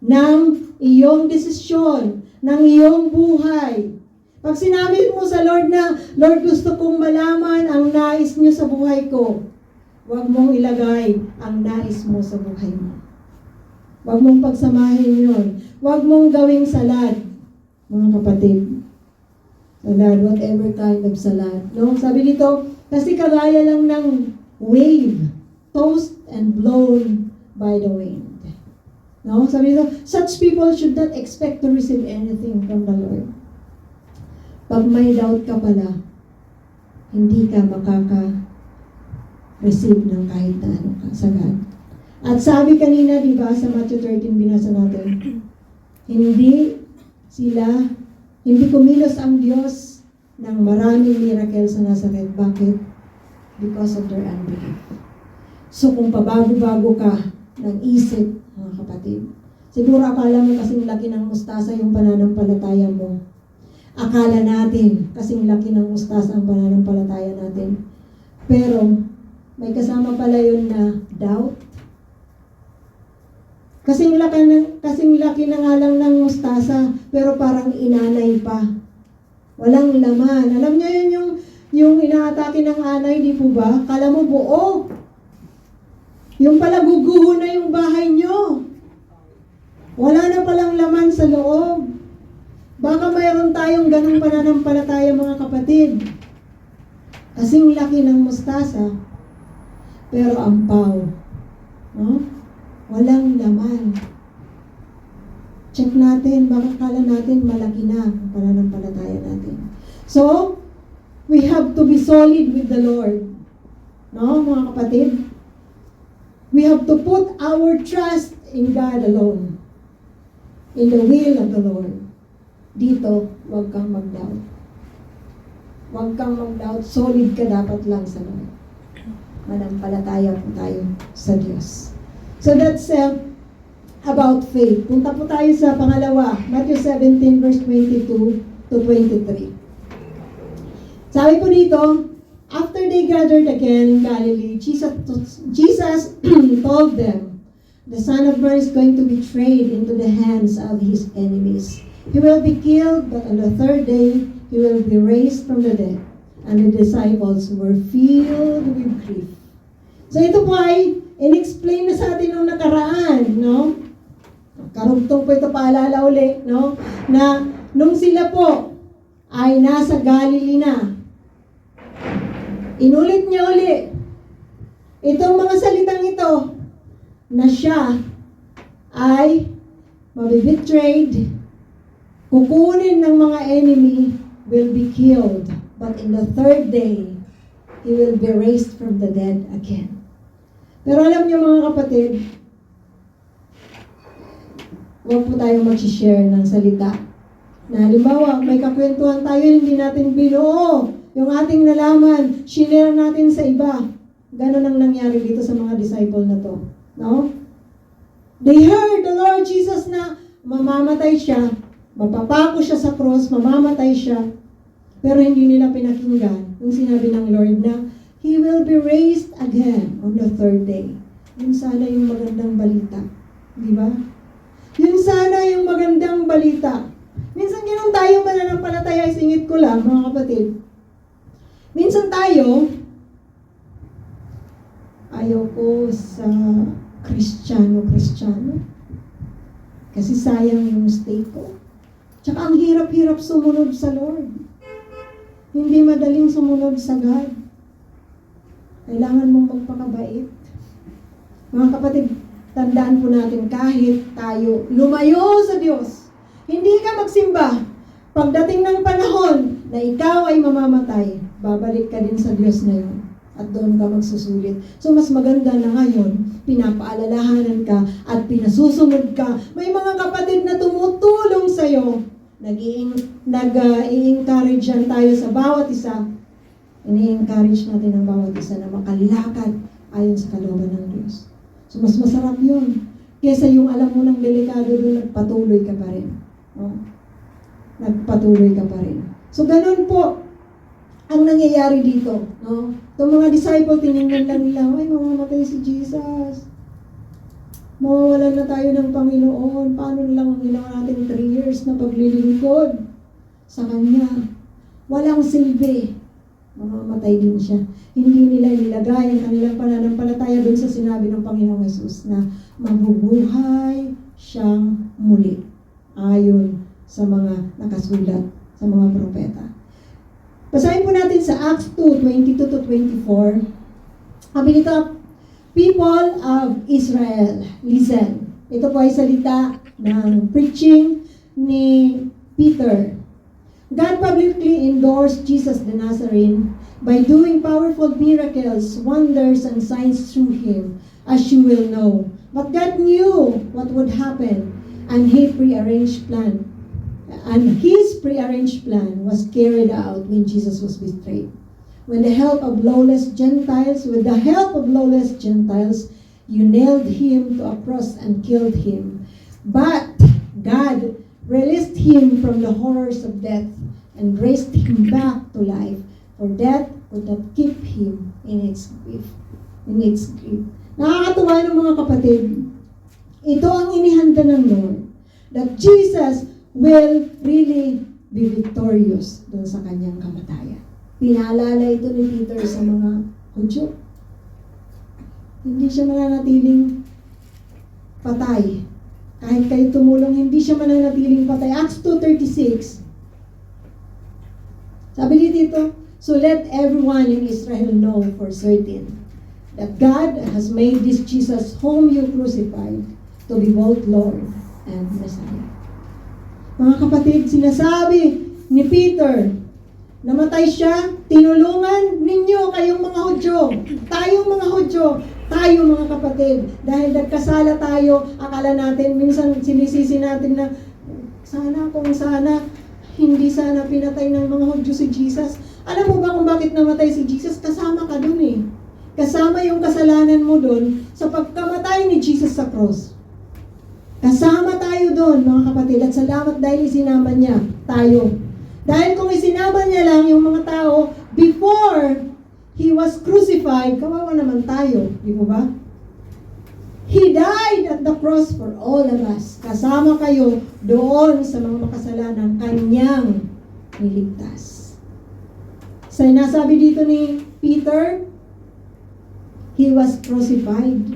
ng iyong desisyon, ng iyong buhay. Pag sinabi mo sa Lord na, Lord, gusto kong malaman ang nais niyo sa buhay ko, huwag mong ilagay ang nais mo sa buhay mo. Huwag mong pagsamahin yun. Huwag mong gawing salad, mga kapatid. Salad, whatever kind of salad. No? Sabi dito, kasi kagaya lang ng wave, tossed and blown by the wind. No? Sabi dito, such people should not expect to receive anything from the Lord. Pag may doubt ka pala, hindi ka makaka-receive ng kahit na ano ka sa God. At sabi kanina, di ba, sa Matthew 13, binasa natin, hindi kumilos ang Diyos ng maraming miracle sa Nazareth. Bakit? Because of their unbelief. So kung pabago-bago ka ng isip, mga kapatid, siguro akala mo kasing laki ng mustasa yung pananampalataya mo. Akala natin kasing laki ng mustasa ang pananampalataya natin. Pero may kasama pala yun na doubt. Kasing laki na nga lang ng mustasa, pero parang inanay pa. Walang laman. Alam niyo yun yung inaatake ng anay, di po ba? Kala mo buo. Yung pala guguho na yung bahay niyo. Wala na palang laman sa loob. Baka mayroon tayong ganung pananampalataya, mga kapatid. Kasing laki ng mustasa, pero ampaw. No? Walang laman. Check natin, baka kala natin malaki na ang pananampalataya natin. So, we have to be solid with the Lord. No, mga kapatid? We have to put our trust in God alone. In the will of the Lord. Dito, huwag kang mag-doubt. Huwag kang mag-doubt. Solid ka dapat lang sa Lord. Manampalataya po tayo sa Diyos. So that's about faith. Punta po tayo sa pangalawa, Matthew 17 verse 22 to 23. Sabi po dito, after they gathered again in Galilee, Jesus told them, the Son of Man is going to be betrayed into the hands of his enemies. He will be killed, but on the third day, he will be raised from the dead. And the disciples were filled with grief. So ito po ay in-explain na sa atin nung nakaraan, no? Karugtong po ito, paalala uli, no? Na nung sila po ay nasa Galilee na, inulit niya uli itong mga salitang ito na siya ay mabibetrayed, kukunin ng mga enemy, will be killed, but in the third day, he will be raised from the dead again. Pero alam niyo, mga kapatid, huwag po tayo mag-share ng salita. Na halimbawa, may kakwentuhan tayo, hindi natin binuo yung ating nalaman, share natin sa iba. Ganon ang nangyari dito sa mga disciple na to. No? They heard the Lord Jesus na mamamatay siya, mapapako siya sa cross, mamamatay siya, pero hindi nila pinakinggan yung sinabi ng Lord na He will be raised again on the third day. Yun sana yung magandang balita. Di ba? Yun sana yung magandang balita. Minsan ganun tayo mananampalataya, isingit ko lang, mga kapatid. Minsan tayo, ayaw ko sa Kristiyano. Kasi sayang yung stay ko. Tsaka ang hirap-hirap sumunod sa Lord. Hindi madaling sumunod sa God. Kailangan mong magpakabait. Mga kapatid, tandaan po natin, kahit tayo lumayo sa Diyos, hindi ka magsimba. Pagdating ng panahon na ikaw ay mamamatay, babalik ka din sa Diyos na yun. At doon ka magsusulit. So mas maganda na ngayon, pinapaalalahanan ka at pinasusunod ka. May mga kapatid na tumutulong sa'yo. Nag-i-encourage tayo sa bawat isa. Ini-encourage natin ang bawat isa na makalakad ayon sa kalooban ng Diyos. So mas masarap yun. Kesa yung alam mo ng delikado doon, nagpatuloy ka pa rin. No? Nagpatuloy ka pa rin. So ganun po ang nangyayari dito. No? Itong mga disciple, tinignan lang nila, ay, mamamatay si Jesus. Mawawalan na tayo ng Panginoon. Paano lang ang ginawa natin 3 years na paglilingkod sa Kanya? Walang silbi. Mamamatay din siya. Hindi nila nilagay ang kanilang pananampalataya doon sa sinabi ng Panginoong Hesus na mabubuhay siyang muli ayon sa mga nakasulat sa mga propeta. Basahin po natin sa Acts 2:22-24. Sabi nito, people of Israel, listen. Ito po ay salita ng preaching ni Peter. God publicly endorsed Jesus the Nazarene by doing powerful miracles, wonders, and signs through him, as you will know. But God knew what would happen, and His prearranged plan was carried out when Jesus was betrayed. With the help of lawless Gentiles, you nailed him to a cross and killed him. But God released him from the horrors of death and raised him back to life, for death could not keep him in its grip. Nakakatuwa ng mga kapatid, ito ang inihanda ng Lord, that Jesus will really be victorious doon sa kanyang kamatayan. Pinaalala ito ni Peter sa mga Hudyo. Hindi siya mananatiling patay. Kahit kayo tumulong, hindi siya mananatiling patay. Acts 2:36. Sabi dito, so let everyone in Israel know for certain that God has made this Jesus whom you crucified to be both Lord and Messiah. Mga kapatid, sinasabi ni Peter, namatay siya, tinulungan ninyo kayong mga Hudyo, tayong mga Hudyo, tayo mga kapatid, dahil nagkasala tayo, akala natin, minsan sinisisi natin na, sana, hindi sana pinatay ng mga Hudyo si Jesus. Alam mo ba kung bakit namatay si Jesus? Kasama ka dun eh. Kasama yung kasalanan mo dun sa pagkamatay ni Jesus sa cross. Kasama tayo doon, mga kapatid, at salamat dahil isinama niya tayo. Dahil kung isinama niya lang yung mga tao before He was crucified, kawawa naman tayo, di ba ba? He died at the cross for all of us. Kasama kayo doon sa mga makasalanan kanyang niligtas. So, nasabi dito ni Peter, He was crucified.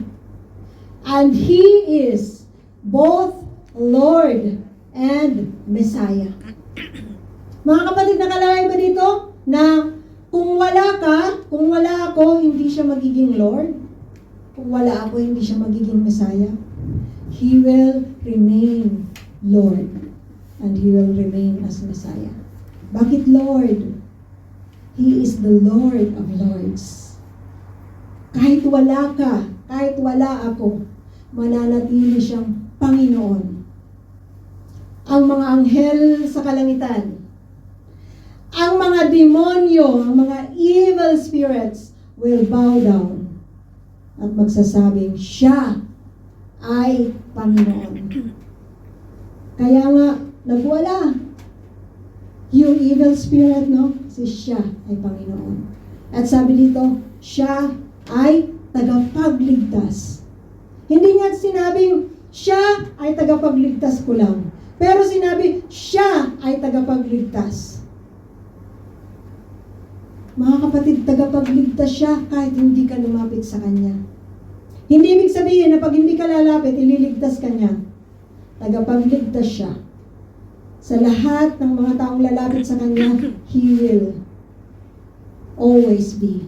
And He is both Lord and Messiah. Mga kapatid, nakalagay ba dito na kung wala ako, hindi siya magiging Lord? Kung wala ako, hindi siya magiging Messiah? He will remain Lord and He will remain as Messiah. Bakit Lord? He is the Lord of Lords. Kahit wala ka, kahit wala ako, mananatili siyang Panginoon. Ang mga anghel sa kalangitan, ang mga demonyo, ang mga evil spirits will bow down at magsasabing, siya ay Panginoon. Kaya nga, nagwala yung evil spirit, no? Kasi siya ay Panginoon. At sabi dito, siya ay tagapagligtas. Hindi nga sinabing, siya ay tagapagligtas ko lang. Pero sinabi, siya ay tagapagligtas. Mga kapatid, tagapagligtas siya kahit hindi ka lumapit sa Kanya. Hindi ibig sabihin na pag hindi ka lalapit, ililigtas ka niya. Tagapagligtas siya. Sa lahat ng mga taong lalapit sa Kanya, He will always be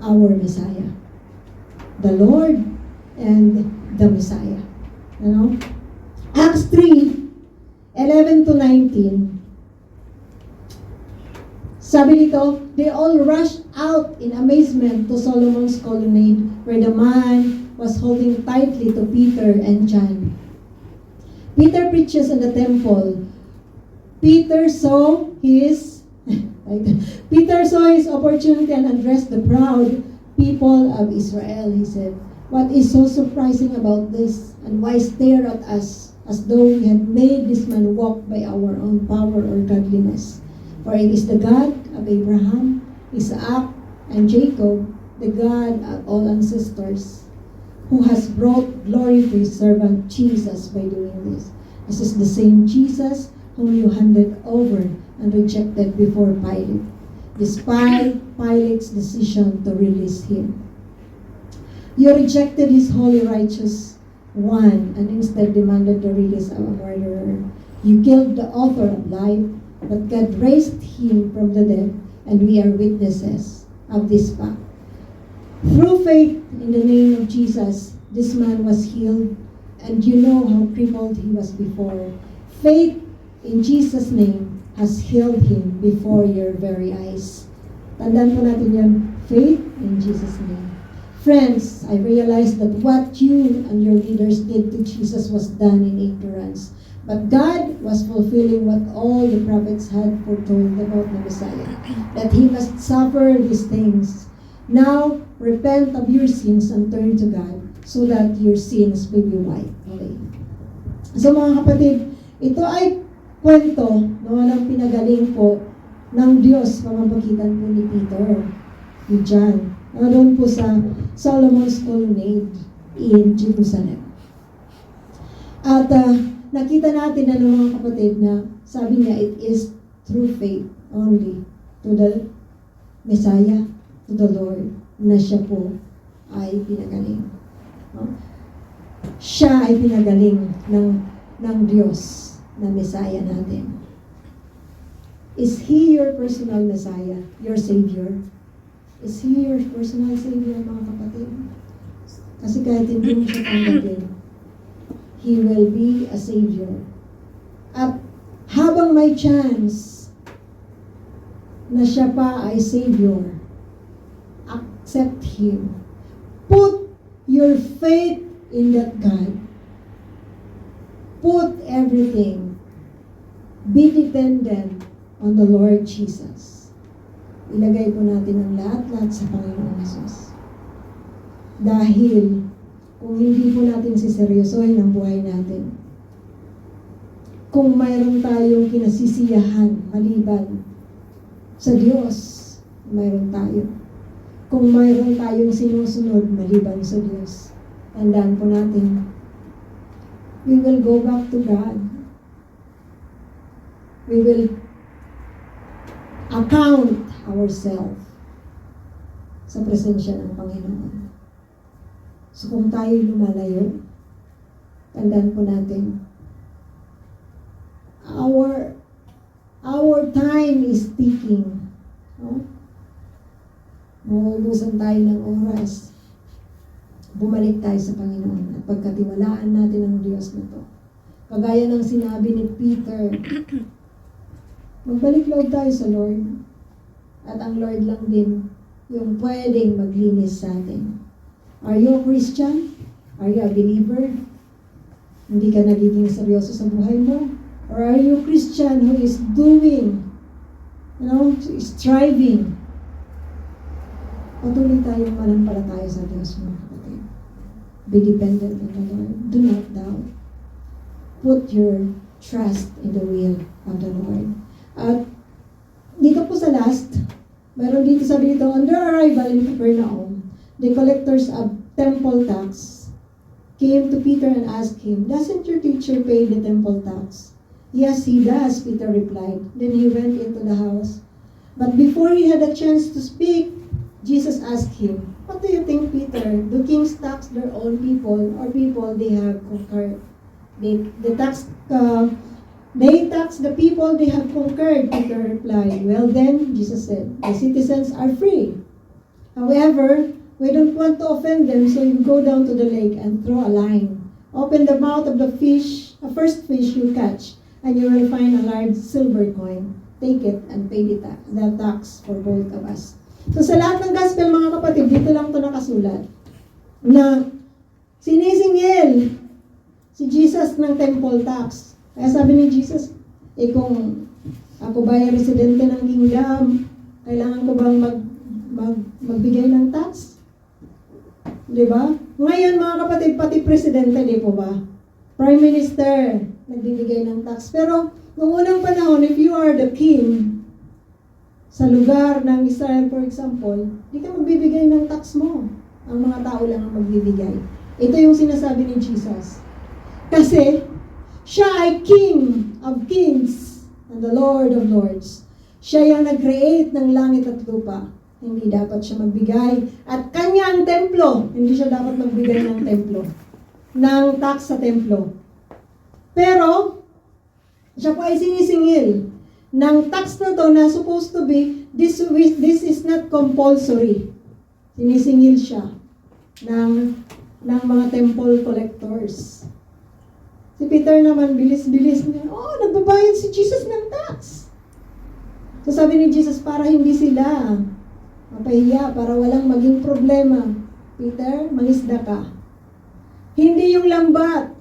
our Messiah. The Lord and the Messiah. You know? Acts 3:11-19. Sabi dito, they all rushed out in amazement to Solomon's colonnade where the man was holding tightly to Peter and John. Peter preaches in the temple. Peter saw his opportunity and addressed the proud people of Israel. He said, "What is so surprising about this? And why stare at us as though we had made this man walk by our own power or godliness? For it is the God of Abraham, Isaac, and Jacob, the God of all ancestors, who has brought glory to his servant Jesus by doing this. This is the same Jesus whom you handed over and rejected before Pilate, despite Pilate's decision to release him. You rejected his holy righteous one and instead demanded the release of a murderer. You killed the author of life, but God raised him from the dead, and we are witnesses of this fact. Through faith in the name of Jesus, this man was healed, and you know how crippled he was before. Faith in Jesus' name has healed him before your very eyes. Tandaan po natin yan, faith in Jesus' name. Friends, I realized that what you and your leaders did to Jesus was done in ignorance. But God was fulfilling what all the prophets had foretold about the Messiah, that he must suffer these things. Now, repent of your sins and turn to God so that your sins will be wiped away. So mga kapatid, ito ay kwento ng pinagaling po ng Diyos pamamagitan po ni Peter, ni John. Doon po sa Solomon's Colonnade in Jerusalem. At nakita natin mga kapatid na sabi niya, it is through faith only to the Messiah, to the Lord, na siya po ay pinagaling. Siya ay pinagaling ng Diyos na Messiah natin. Is He your personal Messiah, your Savior? Is He your personal Savior, mga kapatid? Kasi kahit hindi mo siya tanggapin, He will be a Savior. At habang may chance na siya pa ay Savior, accept Him. Put your faith in that God. Put everything. Be dependent on the Lord Jesus. Ilagay po natin ang lahat-lahat sa Panginoon Jesus. Dahil kung hindi po natin siseryosohin ang buhay natin, kung mayroon tayong kinasisiyahan maliban sa Diyos, mayroon tayo. Kung mayroon tayong sinusunod maliban sa Diyos, tandaan po natin, we will go back to God. We will account ourselves sa presensya ng Panginoon. So kung tayo lumalayo, tandaan po natin, our time is ticking. No? Mauubusan tayo ng oras. Bumalik tayo sa Panginoon at pagkatiwalaan natin ang Diyos na to. Kagaya ng sinabi ni Peter, magbalik loob tayo sa Lord. At ang Lord lang din yung pwedeng maglinis sa atin. Are you a Christian? Are you a believer? Hindi ka nagiging seryoso sa buhay mo? Or are you a Christian who is doing, striving? Patuloy tayong manampalataya sa Diyos, mga kapatid. Be dependent on the Lord. Do not doubt. Put your trust in the will of the Lord. At dito po sa last, meron dito sabi dito, on their arrival in Capernaum, the collectors of temple tax came to Peter and asked him, doesn't your teacher pay the temple tax? Yes, he does, Peter replied. Then he went into the house. But before he had a chance to speak, Jesus asked him, what do you think, Peter? Do kings tax their own people or people they have conquered? They tax the people they have conquered, Peter replied. Well then, Jesus said, the citizens are free. However, we don't want to offend them, so you go down to the lake and throw a line. Open the mouth of the first fish you catch, and you will find a large silver coin. Take it and pay the tax for both of us. So sa lahat ng gospel, mga kapatid, dito lang ito nakasulat na sinisingil si Jesus ng temple tax. Kaya sabi ni Jesus, kung ako ba ay residente ng kingdom, kailangan ko bang magbigay ng tax? Diba? Ngayon, mga kapatid, pati presidente, di po ba? Prime Minister, nagbibigay ng tax. Pero, noong unang panahon, if you are the king, Sa lugar ng Israel, for example, di ka magbibigay ng tax mo. Ang mga tao lang ang magbibigay. Ito yung sinasabi ni Jesus. Kasi, siya ay King of Kings and the Lord of Lords. Siya yung nag-create ng langit at lupa. Hindi dapat siya magbigay. At kanya ang templo. Hindi siya dapat magbigay ng templo. Ng tax sa templo. Pero, siya po ay sinisingil ng tax na to na supposed to be, this is not compulsory. Sinisingil siya ng mga temple collectors. Si Peter naman, bilis-bilis niya, nagbabayad si Jesus ng tax. So sabi ni Jesus, para hindi sila mapahiya, para walang maging problema. Peter, mangisda ka. Hindi yung lambat,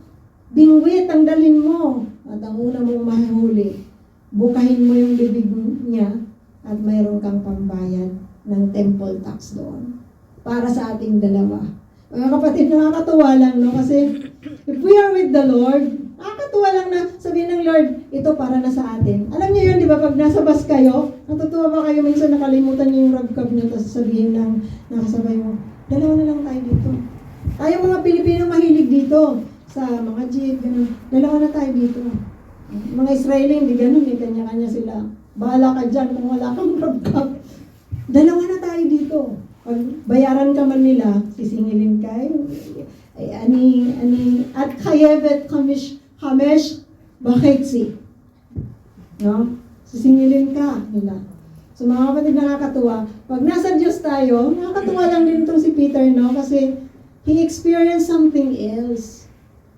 bingwit ang dalin mo. At ang una mong mahuli, bukahin mo yung bibig niya at mayroon kang pambayad ng temple tax doon. Para sa ating dalawa. Mga kapatid, nakakatuwa lang, no? Kasi if we are with the Lord, nakakatuwa lang na sabihin ng Lord, ito para na sa atin. Alam niyo yun, di ba? Pag nasa bus kayo, natutuwa ba kayo minsan nakalimutan niyo yung ragcab niyo tapos sabihin ng nakasabay mo, dalawa na lang tayo dito. Tayo mga Pilipino mahilig dito. Sa mga jeep, gano'n. Dalawa na tayo dito. Mga Israeli, hindi gano'n. Kanya-kanya sila. Bahala ka dyan kung wala kang ragcab. Dalawa na tayo dito. Pag bayaran ka man nila, sisingilin ka. At kayevet kamesh bakitsi. No? Sisingilin ka nila. So mga kapatid, nakakatuwa. Pag nasa Diyos tayo, nakakatuwa lang din itong si Peter, no? Kasi he experienced something else.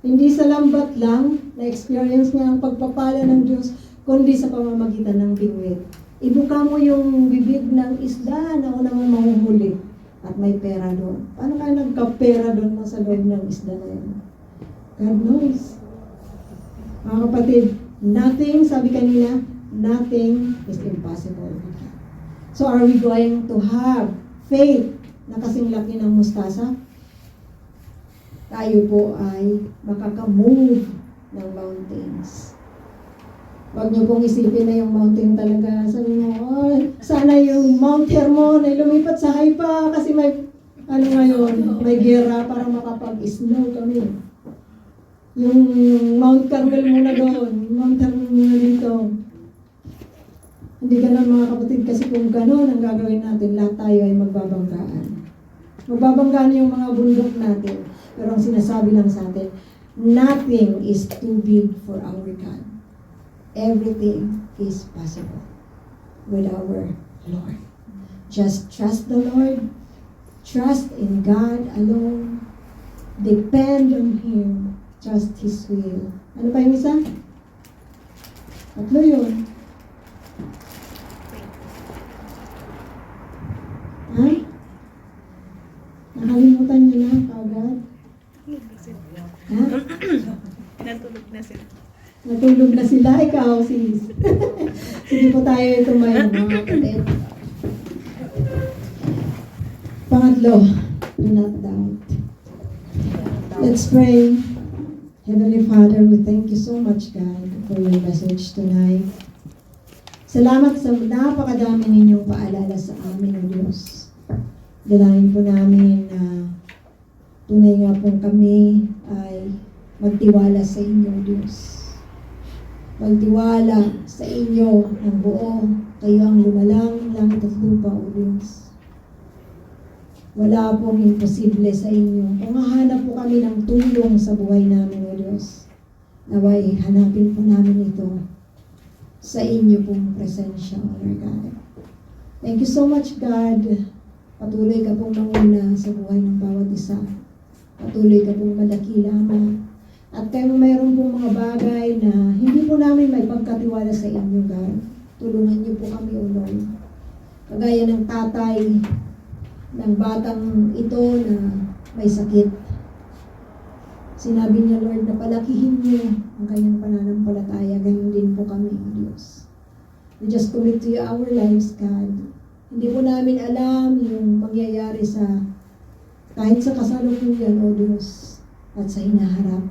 Hindi sa lambat lang, na-experience niya ang pagpapala ng Diyos, kundi sa pamamagitan ng bingwit. Ibuka mo yung bibig ng isda na una mong mahuhuli at may pera doon. Paano kaya nagka-pera doon sa loob ng isda na yun? God knows. Mga kapatid, nothing, sabi kanina, nothing is impossible. So are we going to have faith na kasing laki ng mustasa? Tayo po ay makakamove ng mountains. Huwag niyo pong isipin na yung mountain talaga. Sabi mo, sana yung Mount Hermon ay lumipat sa Haifa kasi may, may gera para makapag-snow kami. Yung Mount Carmel muna doon, Mount Hermon muna dito. Hindi ganun mga kapatid, kasi kung ganun ang gagawin natin, lahat tayo ay magbabanggaan. Magbabanggaan yung mga bundok natin. Pero ang sinasabi lang sa atin, nothing is too big for our God. Everything is possible with our Lord. Just trust the Lord. Trust in God alone. Depend on Him. Trust His will. Ano pa yung isa? Tatlo yun. Ha? Nakalimutan niyo na kagad? Ha? Natulog na sila. Natulog na sila, ikaw, sis. Sige po tayo tumayo, mga kapatid. Pangatlo, do not doubt. Let's pray. Heavenly Father, we thank you so much, God, for your message tonight. Salamat sa napakadami ninyong paalala sa amin, O Diyos. Dalangin po namin na tunay nga pong kami ay magtiwala sa inyo, Diyos. Magtiwala sa inyo ng buo. Kayo ang lumalang langit at lupa, O Diyos. Wala pong imposible sa inyo. Kung hahanap po kami ng tulong sa buhay namin, O Diyos, naway hanapin po namin ito sa inyo pong presensya, O Lord God. Thank you so much, God. Patuloy ka pong manguna sa buhay ng bawat isa. Patuloy ka pong madakila, Ama. At kayo mayroon pong mga bagay na hindi po namin may pagkatiwala sa inyo, God. Tulungan niyo po kami, O Lord. Kagaya ng tatay ng batang ito na may sakit. Sinabi niya, Lord, na palakihin niyo ang kanyang pananampalataya. Ganyan din po kami, O Diyos. We just commit to you our lives, God. Hindi po namin alam yung mangyayari sa kahit sa kasalukuyan, O Diyos, at sa hinaharap.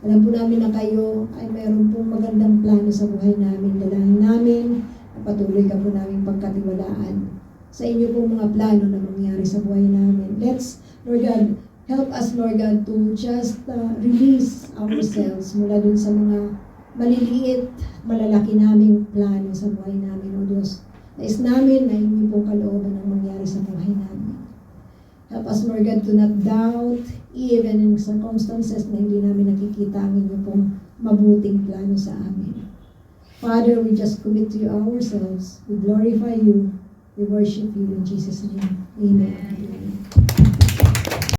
Alam po namin na kayo ay mayroon pong magandang plano sa buhay namin. Dalangin namin na patuloy ka po namin pagkatiwalaan sa inyo pong mga plano na mangyari sa buhay namin. Let's, Lord God, help us, Lord God, to just release ourselves mula dun sa mga maliliit, malalaki naming plano sa buhay namin, O Diyos. Nais namin na inyo pong kalooban ang mangyari sa buhay namin. Help us, Lord God, to not doubt, even in circumstances na hindi namin nakikita ang inyo pong mabuting plano sa amin. Father, we just commit to you ourselves. We glorify you. We worship you in Jesus' name. Amen.